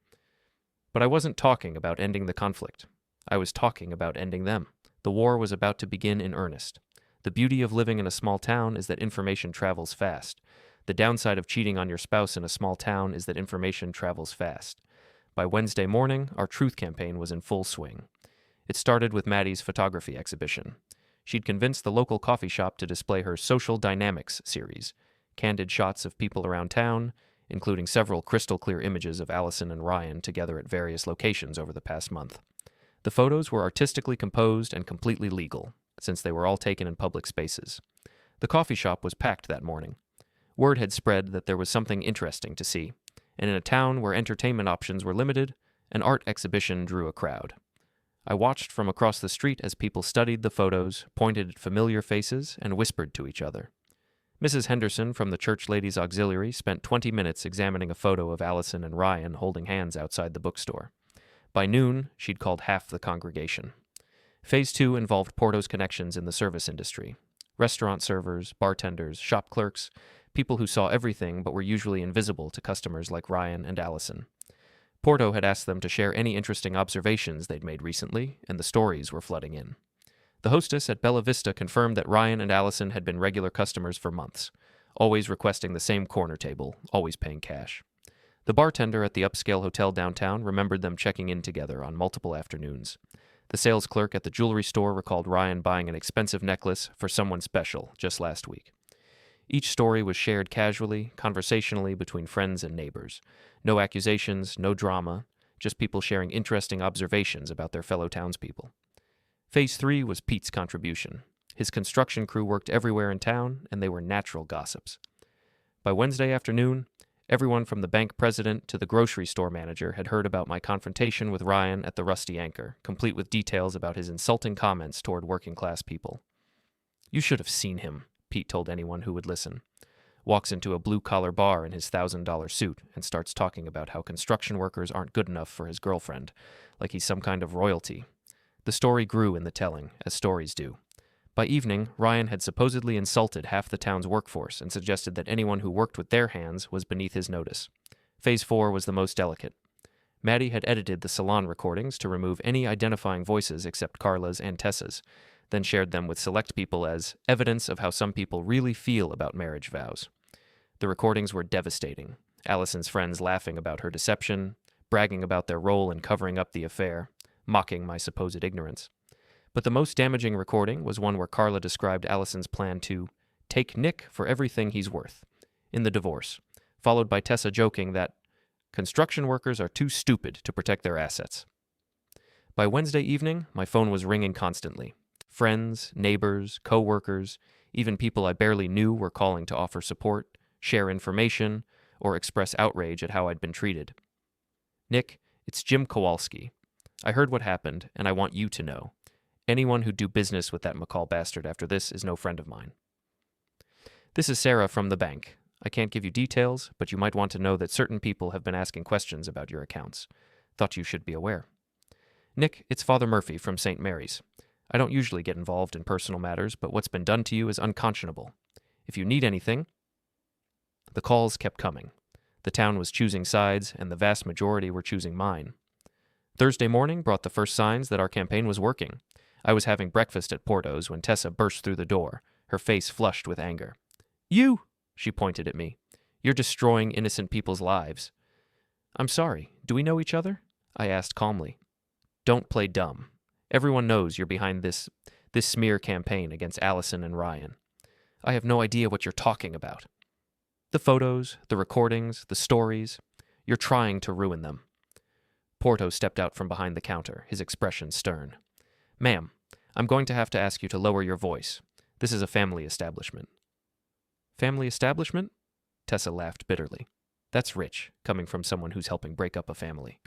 A: But I wasn't talking about ending the conflict. I was talking about ending them. The war was about to begin in earnest. The beauty of living in a small town is that information travels fast. The downside of cheating on your spouse in a small town is that information travels fast. By Wednesday morning, our truth campaign was in full swing. It started with Maddie's photography exhibition. She'd convinced the local coffee shop to display her Social Dynamics series, candid shots of people around town, including several crystal-clear images of Alison and Ryan together at various locations over the past month. The photos were artistically composed and completely legal, since they were all taken in public spaces. The coffee shop was packed that morning. Word had spread that there was something interesting to see, and in a town where entertainment options were limited, an art exhibition drew a crowd. I watched from across the street as people studied the photos, pointed at familiar faces, and whispered to each other. Mrs. Henderson from the Church Ladies' Auxiliary spent 20 minutes examining a photo of Alison and Ryan holding hands outside the bookstore. By noon, she'd called half the congregation. Phase 2 involved Porto's connections in the service industry. Restaurant servers, bartenders, shop clerks, people who saw everything but were usually invisible to customers like Ryan and Alison. Porto had asked them to share any interesting observations they'd made recently, and the stories were flooding in. The hostess at Bella Vista confirmed that Ryan and Alison had been regular customers for months, always requesting the same corner table, always paying cash. The bartender at the upscale hotel downtown remembered them checking in together on multiple afternoons. The sales clerk at the jewelry store recalled Ryan buying an expensive necklace for someone special just last week. Each story was shared casually, conversationally between friends and neighbors. No accusations, no drama, just people sharing interesting observations about their fellow townspeople. Phase 3 was Pete's contribution. His construction crew worked everywhere in town, and they were natural gossips. By Wednesday afternoon, everyone from the bank president to the grocery store manager had heard about my confrontation with Ryan at the Rusty Anchor, complete with details about his insulting comments toward working-class people. "You should have seen him," Pete told anyone who would listen. Walks into a blue-collar bar in his $1,000 suit and starts talking about how construction workers aren't good enough for his girlfriend, like he's some kind of royalty. The story grew in the telling, as stories do. By evening, Ryan had supposedly insulted half the town's workforce and suggested that anyone who worked with their hands was beneath his notice. Phase 4 was the most delicate. Maddie had edited the salon recordings to remove any identifying voices except Carla's and Tessa's, then shared them with select people as evidence of how some people really feel about marriage vows. The recordings were devastating. Alison's friends laughing about her deception, bragging about their role in covering up the affair, mocking my supposed ignorance. But the most damaging recording was one where Carla described Alison's plan to take Nick for everything he's worth in the divorce, followed by Tessa joking that construction workers are too stupid to protect their assets. By Wednesday evening, my phone was ringing constantly. Friends, neighbors, co-workers, even people I barely knew were calling to offer support, share information, or express outrage at how I'd been treated. Nick, it's Jim Kowalski. I heard what happened, and I want you to know. Anyone who'd do business with that McCall bastard after this is no friend of mine. This is Sarah from the bank. I can't give you details, but you might want to know that certain people have been asking questions about your accounts. Thought you should be aware. Nick, it's Father Murphy from St. Mary's. I don't usually get involved in personal matters, but what's been done to you is unconscionable. If you need anything... The calls kept coming. The town was choosing sides, and the vast majority were choosing mine. Thursday morning brought the first signs that our campaign was working. I was having breakfast at Porto's when Tessa burst through the door, her face flushed with anger. You! She pointed at me. You're destroying innocent people's lives. I'm sorry. Do we know each other? I asked calmly. Don't play dumb. Everyone knows you're behind this smear campaign against Alison and Ryan. I have no idea what you're talking about. The photos, the recordings, the stories. You're trying to ruin them. Porto stepped out from behind the counter, his expression stern. Ma'am, I'm going to have to ask you to lower your voice. This is a family establishment. Family establishment? Tessa laughed bitterly. That's rich, coming from someone who's helping break up a family.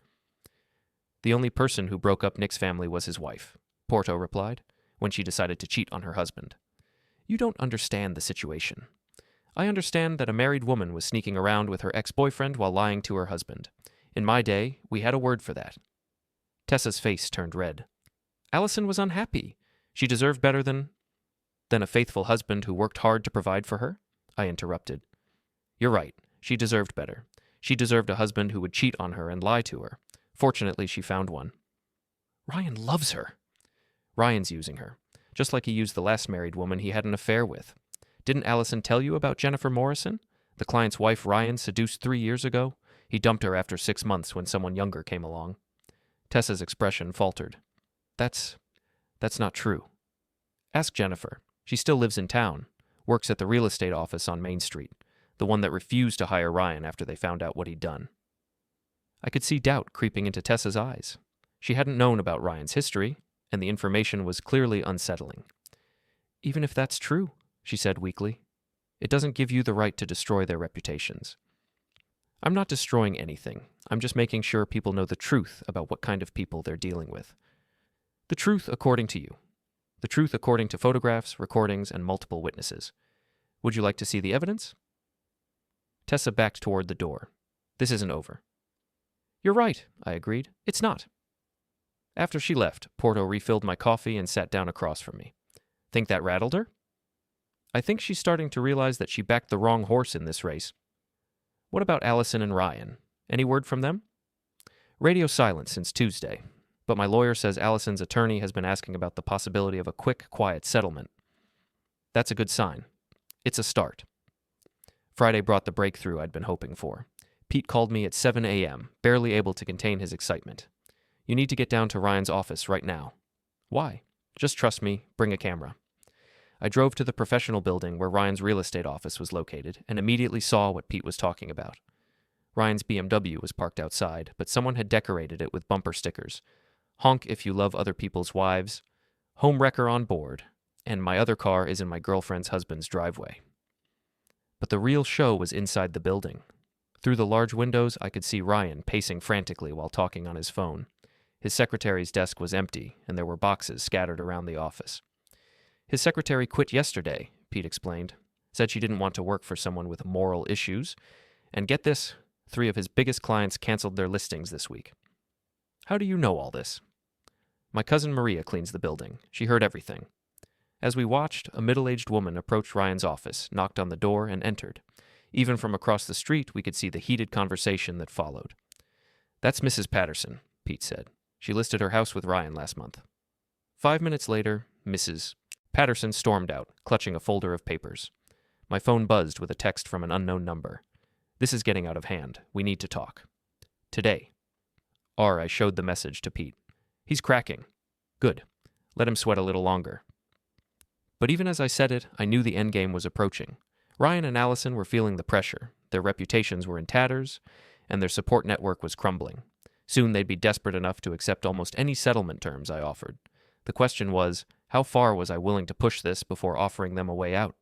A: The only person who broke up Nick's family was his wife, Porto replied, when she decided to cheat on her husband. You don't understand the situation. I understand that a married woman was sneaking around with her ex-boyfriend while lying to her husband. In my day, we had a word for that. Tessa's face turned red. Alison was unhappy. She deserved better than a faithful husband who worked hard to provide for her? I interrupted. You're right. She deserved better. She deserved a husband who would cheat on her and lie to her. Fortunately, she found one. Ryan loves her. Ryan's using her, just like he used the last married woman he had an affair with. Didn't Alison tell you about Jennifer Morrison? The client's wife Ryan seduced 3 years ago? He dumped her after 6 months when someone younger came along. Tessa's expression faltered. That's not true. Ask Jennifer. She still lives in town, works at the real estate office on Main Street, the one that refused to hire Ryan after they found out what he'd done. I could see doubt creeping into Tessa's eyes. She hadn't known about Ryan's history, and the information was clearly unsettling. Even if that's true, she said weakly, it doesn't give you the right to destroy their reputations. I'm not destroying anything. I'm just making sure people know the truth about what kind of people they're dealing with. The truth according to you. The truth according to photographs, recordings, and multiple witnesses. Would you like to see the evidence? Tessa backed toward the door. This isn't over. You're right, I agreed. It's not. After she left, Porto refilled my coffee and sat down across from me. Think that rattled her? I think she's starting to realize that she backed the wrong horse in this race. What about Alison and Ryan? Any word from them? Radio silence since Tuesday, but my lawyer says Alison's attorney has been asking about the possibility of a quick, quiet settlement. That's a good sign. It's a start. Friday brought the breakthrough I'd been hoping for. Pete called me at 7 a.m., barely able to contain his excitement. You need to get down to Ryan's office right now. Why? Just trust me, bring a camera. I drove to the professional building where Ryan's real estate office was located and immediately saw what Pete was talking about. Ryan's BMW was parked outside, but someone had decorated it with bumper stickers. Honk if you love other people's wives, home wrecker on board, and my other car is in my girlfriend's husband's driveway. But the real show was inside the building. Through the large windows, I could see Ryan pacing frantically while talking on his phone. His secretary's desk was empty, and there were boxes scattered around the office. His secretary quit yesterday, Pete explained. Said she didn't want to work for someone with moral issues. And get this, 3 of his biggest clients canceled their listings this week. How do you know all this? My cousin Maria cleans the building. She heard everything. As we watched, a middle-aged woman approached Ryan's office, knocked on the door, and entered. Even from across the street, we could see the heated conversation that followed. That's Mrs. Patterson, Pete said. She listed her house with Ryan last month. 5 minutes later, Mrs. Patterson stormed out, clutching a folder of papers. My phone buzzed with a text from an unknown number. This is getting out of hand. We need to talk. Today. I showed the message to Pete. He's cracking. Good. Let him sweat a little longer. But even as I said it, I knew the endgame was approaching. Ryan and Alison were feeling the pressure. Their reputations were in tatters, and their support network was crumbling. Soon they'd be desperate enough to accept almost any settlement terms I offered. The question was, how far was I willing to push this before offering them a way out?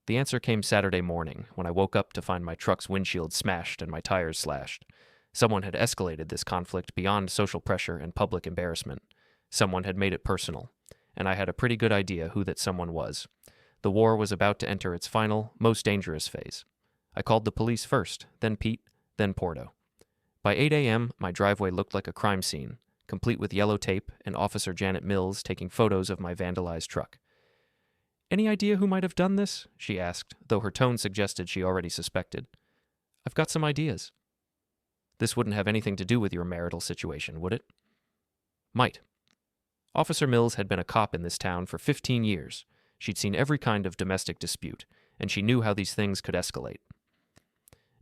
A: The answer came Saturday morning, when I woke up to find my truck's windshield smashed and my tires slashed. Someone had escalated this conflict beyond social pressure and public embarrassment. Someone had made it personal, and I had a pretty good idea who that someone was. The war was about to enter its final, most dangerous phase. I called the police first, then Pete, then Porto. By 8 a.m., my driveway looked like a crime scene, complete with yellow tape and Officer Janet Mills taking photos of my vandalized truck. "Any idea who might have done this?" she asked, though her tone suggested she already suspected. "I've got some ideas." "This wouldn't have anything to do with your marital situation, would it?" "Might." Officer Mills had been a cop in this town for 15 years. She'd seen every kind of domestic dispute, and she knew how these things could escalate.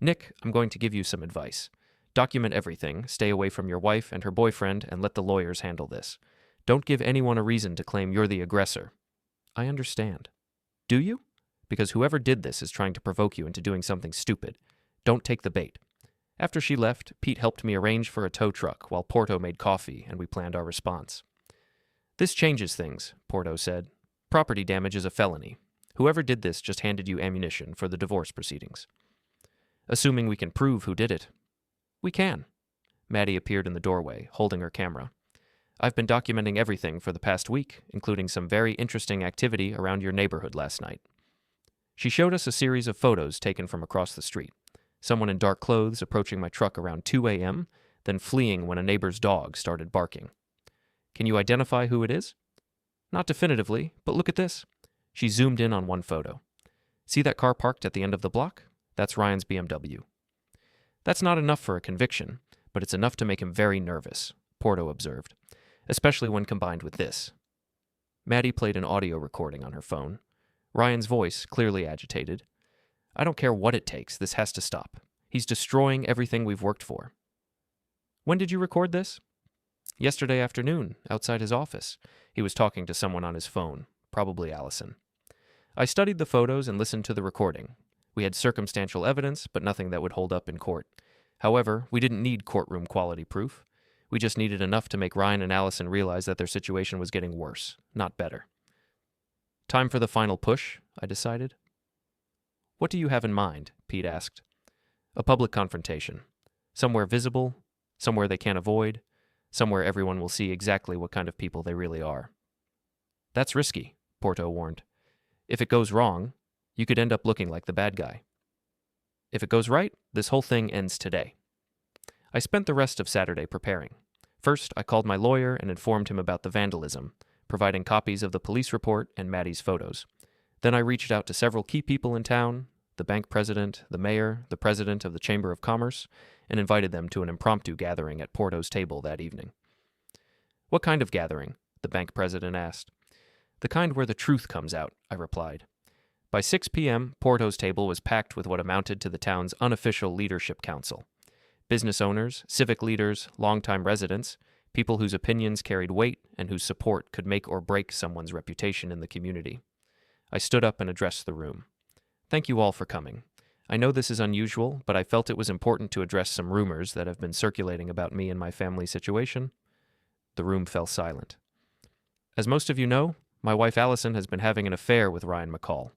A: "Nick, I'm going to give you some advice. Document everything, stay away from your wife and her boyfriend, and let the lawyers handle this. Don't give anyone a reason to claim you're the aggressor." "I understand." "Do you? Because whoever did this is trying to provoke you into doing something stupid. Don't take the bait." After she left, Pete helped me arrange for a tow truck while Porto made coffee and we planned our response. "This changes things," Porto said. "Property damage is a felony. Whoever did this just handed you ammunition for the divorce proceedings." "Assuming we can prove who did it." "We can." Maddie appeared in the doorway, holding her camera. "I've been documenting everything for the past week, including some very interesting activity around your neighborhood last night." She showed us a series of photos taken from across the street. Someone in dark clothes approaching my truck around 2 a.m., then fleeing when a neighbor's dog started barking. "Can you identify who it is?" "Not definitively, but look at this." She zoomed in on one photo. "See that car parked at the end of the block? That's Ryan's BMW." "That's not enough for a conviction, but it's enough to make him very nervous," Porto observed, "especially when combined with this." Maddie played an audio recording on her phone. Ryan's voice, clearly agitated. "I don't care what it takes, this has to stop. He's destroying everything we've worked for." "When did you record this?" "Yesterday afternoon, outside his office. He was talking to someone on his phone, probably Alison." I studied the photos and listened to the recording. We had circumstantial evidence, but nothing that would hold up in court. However, we didn't need courtroom quality proof. We just needed enough to make Ryan and Alison realize that their situation was getting worse, not better. "Time for the final push," I decided. "What do you have in mind?" Pete asked. "A public confrontation. Somewhere visible, somewhere they can't avoid, somewhere everyone will see exactly what kind of people they really are." "That's risky," Porto warned. "If it goes wrong, you could end up looking like the bad guy." "If it goes right, this whole thing ends today." I spent the rest of Saturday preparing. First, I called my lawyer and informed him about the vandalism, providing copies of the police report and Maddie's photos. Then I reached out to several key people in town, the bank president, the mayor, the president of the Chamber of Commerce, and invited them to an impromptu gathering at Porto's table that evening. "What kind of gathering?" the bank president asked. "The kind where the truth comes out," I replied. By 6 p.m., Porto's table was packed with what amounted to the town's unofficial leadership council. Business owners, civic leaders, longtime residents, people whose opinions carried weight and whose support could make or break someone's reputation in the community. I stood up and addressed the room. "Thank you all for coming. I know this is unusual, but I felt it was important to address some rumors that have been circulating about me and my family situation." The room fell silent. "As most of you know, my wife Alison has been having an affair with Ryan McCall.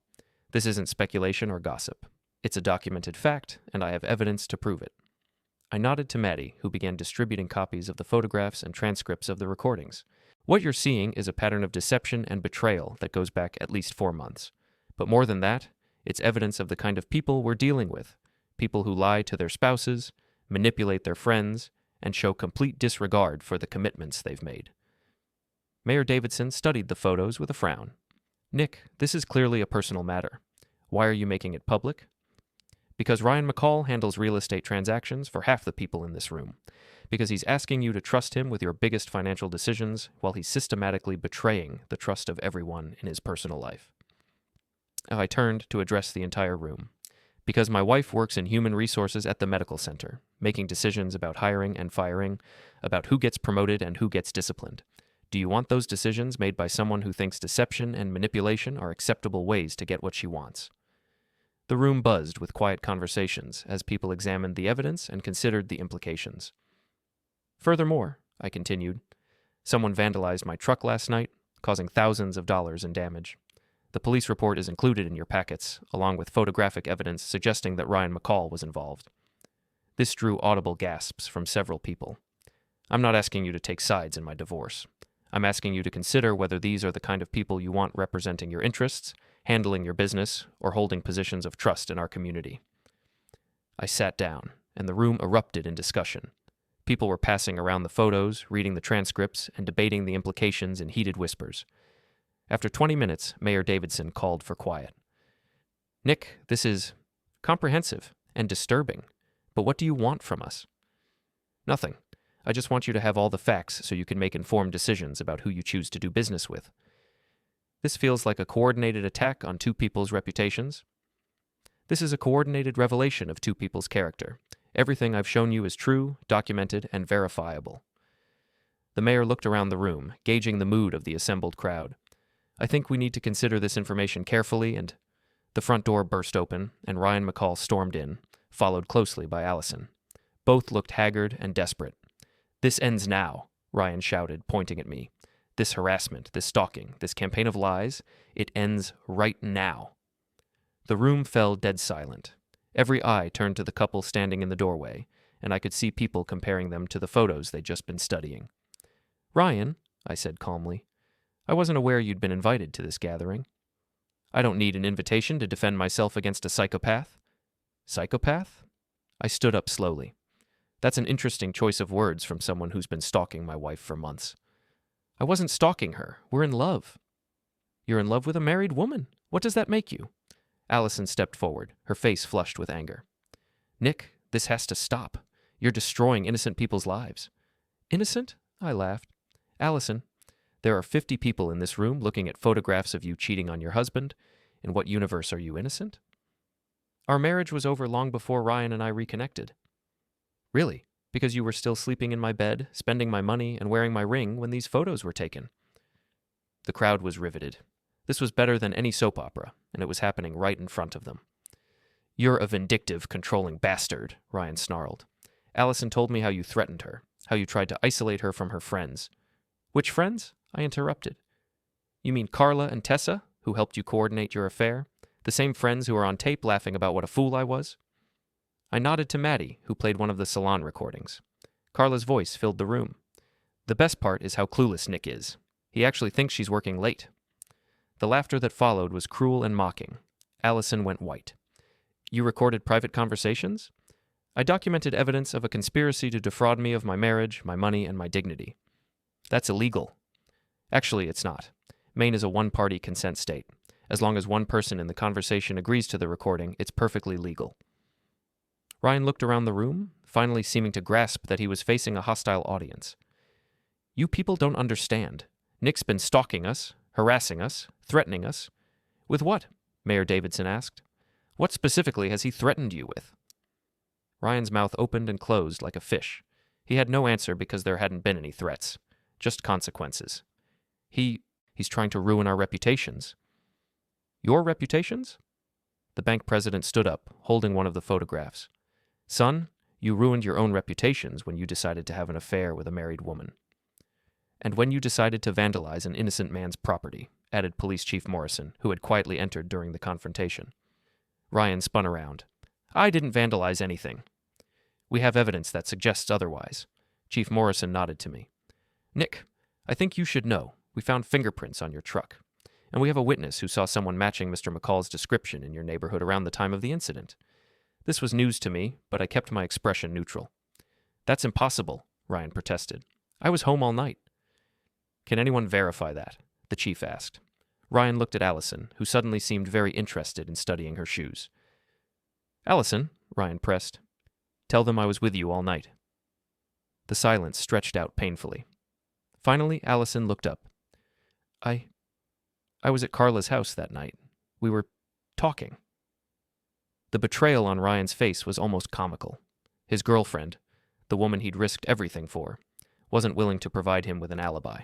A: This isn't speculation or gossip. It's a documented fact, and I have evidence to prove it." I nodded to Maddie, who began distributing copies of the photographs and transcripts of the recordings. "What you're seeing is a pattern of deception and betrayal that goes back at least 4 months. But more than that, it's evidence of the kind of people we're dealing with. People who lie to their spouses, manipulate their friends, and show complete disregard for the commitments they've made." Mayor Davidson studied the photos with a frown. "Nick, this is clearly a personal matter. Why are you making it public?" Because Ryan McCall handles real estate transactions for half the people in this room. Because he's asking you to trust him with your biggest financial decisions while he's systematically betraying the trust of everyone in his personal life. I turned to address the entire room. Because my wife works in human resources at the medical center, making decisions about hiring and firing, about who gets promoted and who gets disciplined. Do you want those decisions made by someone who thinks deception and manipulation are acceptable ways to get what she wants? The room buzzed with quiet conversations as people examined the evidence and considered the implications. Furthermore, I continued, someone vandalized my truck last night, causing thousands of dollars in damage. The police report is included in your packets, along with photographic evidence suggesting that Ryan McCall was involved. This drew audible gasps from several people. I'm not asking you to take sides in my divorce. I'm asking you to consider whether these are the kind of people you want representing your interests, handling your business, or holding positions of trust in our community. I sat down, and the room erupted in discussion. People were passing around the photos, reading the transcripts, and debating the implications in heated whispers. After 20 minutes, Mayor Davidson called for quiet. Nick, this is comprehensive and disturbing, but what do you want from us? Nothing. I just want you to have all the facts so you can make informed decisions about who you choose to do business with. This feels like a coordinated attack on two people's reputations. This is a coordinated revelation of two people's character. Everything I've shown you is true, documented, and verifiable. The mayor looked around the room, gauging the mood of the assembled crowd. I think we need to consider this information carefully, and the front door burst open, and Ryan McCall stormed in, followed closely by Alison. Both looked haggard and desperate. This ends now, Ryan shouted, pointing at me. This harassment, this stalking, this campaign of lies, it ends right now. The room fell dead silent. Every eye turned to the couple standing in the doorway, and I could see people comparing them to the photos they'd just been studying. Ryan, I said calmly, I wasn't aware you'd been invited to this gathering. I don't need an invitation to defend myself against a psychopath. Psychopath? I stood up slowly. That's an interesting choice of words from someone who's been stalking my wife for months. I wasn't stalking her. We're in love. You're in love with a married woman. What does that make you? Alison stepped forward, her face flushed with anger. Nick, this has to stop. You're destroying innocent people's lives. Innocent? I laughed. Alison, there are 50 people in this room looking at photographs of you cheating on your husband. In what universe are you innocent? Our marriage was over long before Ryan and I reconnected. Really? Because you were still sleeping in my bed, spending my money, and wearing my ring when these photos were taken. The crowd was riveted. This was better than any soap opera, and it was happening right in front of them. You're a vindictive, controlling bastard, Ryan snarled. Alison told me how you threatened her, how you tried to isolate her from her friends. Which friends? I interrupted. You mean Carla and Tessa, who helped you coordinate your affair? The same friends who were on tape laughing about what a fool I was? I nodded to Maddie, who played one of the salon recordings. Carla's voice filled the room. The best part is how clueless Nick is. He actually thinks she's working late. The laughter that followed was cruel and mocking. Alison went white. You recorded private conversations? I documented evidence of a conspiracy to defraud me of my marriage, my money, and my dignity. That's illegal. Actually, it's not. Maine is a one-party consent state. As long as one person in the conversation agrees to the recording, it's perfectly legal. Ryan looked around the room, finally seeming to grasp that he was facing a hostile audience. You people don't understand. Nick's been stalking us, harassing us, threatening us. With what? Mayor Davidson asked. What specifically has he threatened you with? Ryan's mouth opened and closed like a fish. He had no answer because there hadn't been any threats, just consequences. He's trying to ruin our reputations. Your reputations? The bank president stood up, holding one of the photographs. Son, you ruined your own reputations when you decided to have an affair with a married woman. And when you decided to vandalize an innocent man's property, added Police Chief Morrison, who had quietly entered during the confrontation. Ryan spun around. I didn't vandalize anything. We have evidence that suggests otherwise. Chief Morrison nodded to me. Nick, I think you should know. We found fingerprints on your truck. And we have a witness who saw someone matching Mr. McCall's description in your neighborhood around the time of the incident. This was news to me, but I kept my expression neutral. That's impossible, Ryan protested. I was home all night. Can anyone verify that? The chief asked. Ryan looked at Alison, who suddenly seemed very interested in studying her shoes. Alison, Ryan pressed, tell them I was with you all night. The silence stretched out painfully. Finally, Alison looked up. I was at Carla's house that night. We were talking. The betrayal on Ryan's face was almost comical. His girlfriend, the woman he'd risked everything for, wasn't willing to provide him with an alibi.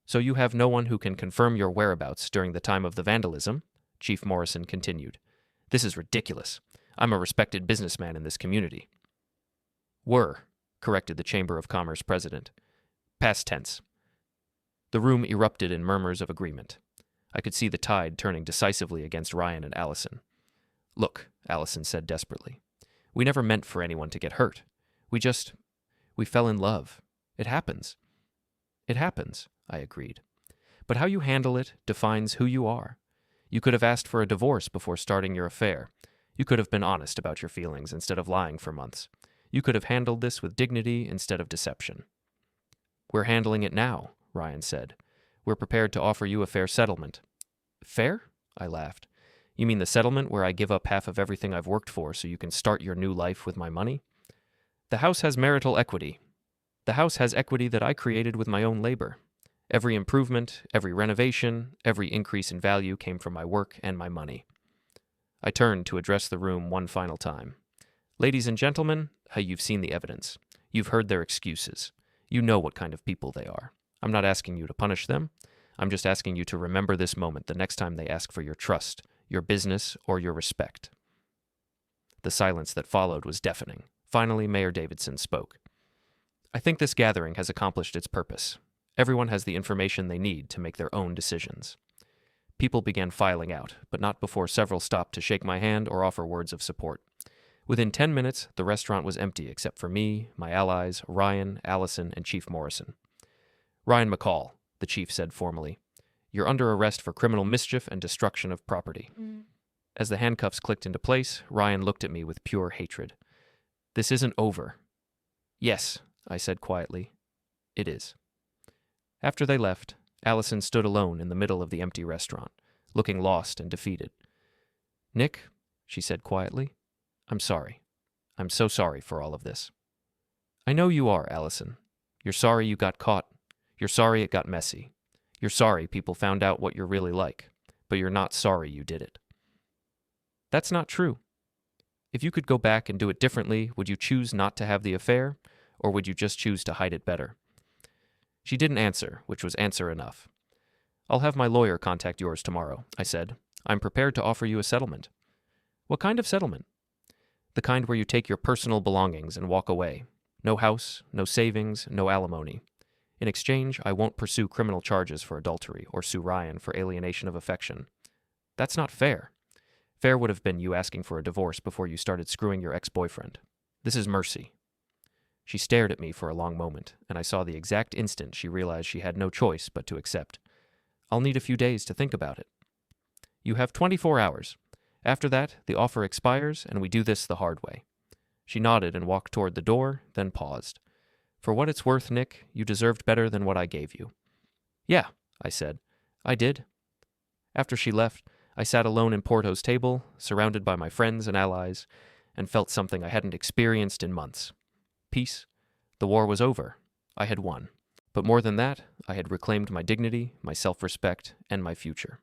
A: So you have no one who can confirm your whereabouts during the time of the vandalism? Chief Morrison continued. This is ridiculous. I'm a respected businessman in this community. Were, corrected the Chamber of Commerce president. Past tense. The room erupted in murmurs of agreement. I could see the tide turning decisively against Ryan and Alison. Look, Alison said desperately. We never meant for anyone to get hurt. We fell in love. It happens. It happens, I agreed. But how you handle it defines who you are. You could have asked for a divorce before starting your affair. You could have been honest about your feelings instead of lying for months. You could have handled this with dignity instead of deception. We're handling it now, Ryan said. We're prepared to offer you a fair settlement. Fair? I laughed. You mean the settlement where I give up half of everything I've worked for so you can start your new life with my money? The house has marital equity. The house has equity that I created with my own labor. Every improvement, every renovation, every increase in value came from my work and my money. I turned to address the room one final time. Ladies and gentlemen, you've seen the evidence. You've heard their excuses. You know what kind of people they are. I'm not asking you to punish them. I'm just asking you to remember this moment the next time they ask for your trust, your business, or your respect. The silence that followed was deafening. Finally, Mayor Davidson spoke. I think this gathering has accomplished its purpose. Everyone has the information they need to make their own decisions. People began filing out, but not before several stopped to shake my hand or offer words of support. Within 10 minutes, the restaurant was empty except for me, my allies, Ryan, Alison, and Chief Morrison. Ryan McCall, the chief said formally, you're under arrest for criminal mischief and destruction of property. As the handcuffs clicked into place, Ryan looked at me with pure hatred. This isn't over. Yes, I said quietly. It is. After they left, Alison stood alone in the middle of the empty restaurant, looking lost and defeated. Nick, she said quietly, I'm sorry. I'm so sorry for all of this. I know you are, Alison. You're sorry you got caught. You're sorry it got messy. You're sorry people found out what you're really like, but you're not sorry you did it. That's not true. If you could go back and do it differently, would you choose not to have the affair, or would you just choose to hide it better? She didn't answer, which was answer enough. I'll have my lawyer contact yours tomorrow, I said. I'm prepared to offer you a settlement. What kind of settlement? The kind where you take your personal belongings and walk away. No house, no savings, no alimony. In exchange, I won't pursue criminal charges for adultery or sue Ryan for alienation of affection. That's not fair. Fair would have been you asking for a divorce before you started screwing your ex-boyfriend. This is mercy. She stared at me for a long moment, and I saw the exact instant she realized she had no choice but to accept. I'll need a few days to think about it. You have 24 hours. After that, the offer expires, and we do this the hard way. She nodded and walked toward the door, then paused. For what it's worth, Nick, you deserved better than what I gave you. Yeah, I said. I did. After she left, I sat alone in Porto's table, surrounded by my friends and allies, and felt something I hadn't experienced in months. Peace. The war was over. I had won. But more than that, I had reclaimed my dignity, my self-respect, and my future.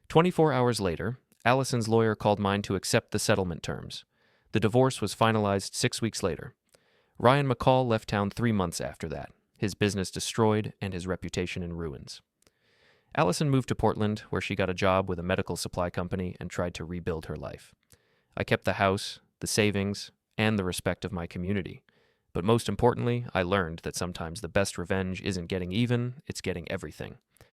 A: 24 hours later, Alison's lawyer called mine to accept the settlement terms. The divorce was finalized 6 weeks later. Ryan McCall left town 3 months after that, his business destroyed and his reputation in ruins. Alison moved to Portland, where she got a job with a medical supply company and tried to rebuild her life. I kept the house, the savings, and the respect of my community. But most importantly, I learned that sometimes the best revenge isn't getting even, it's getting everything.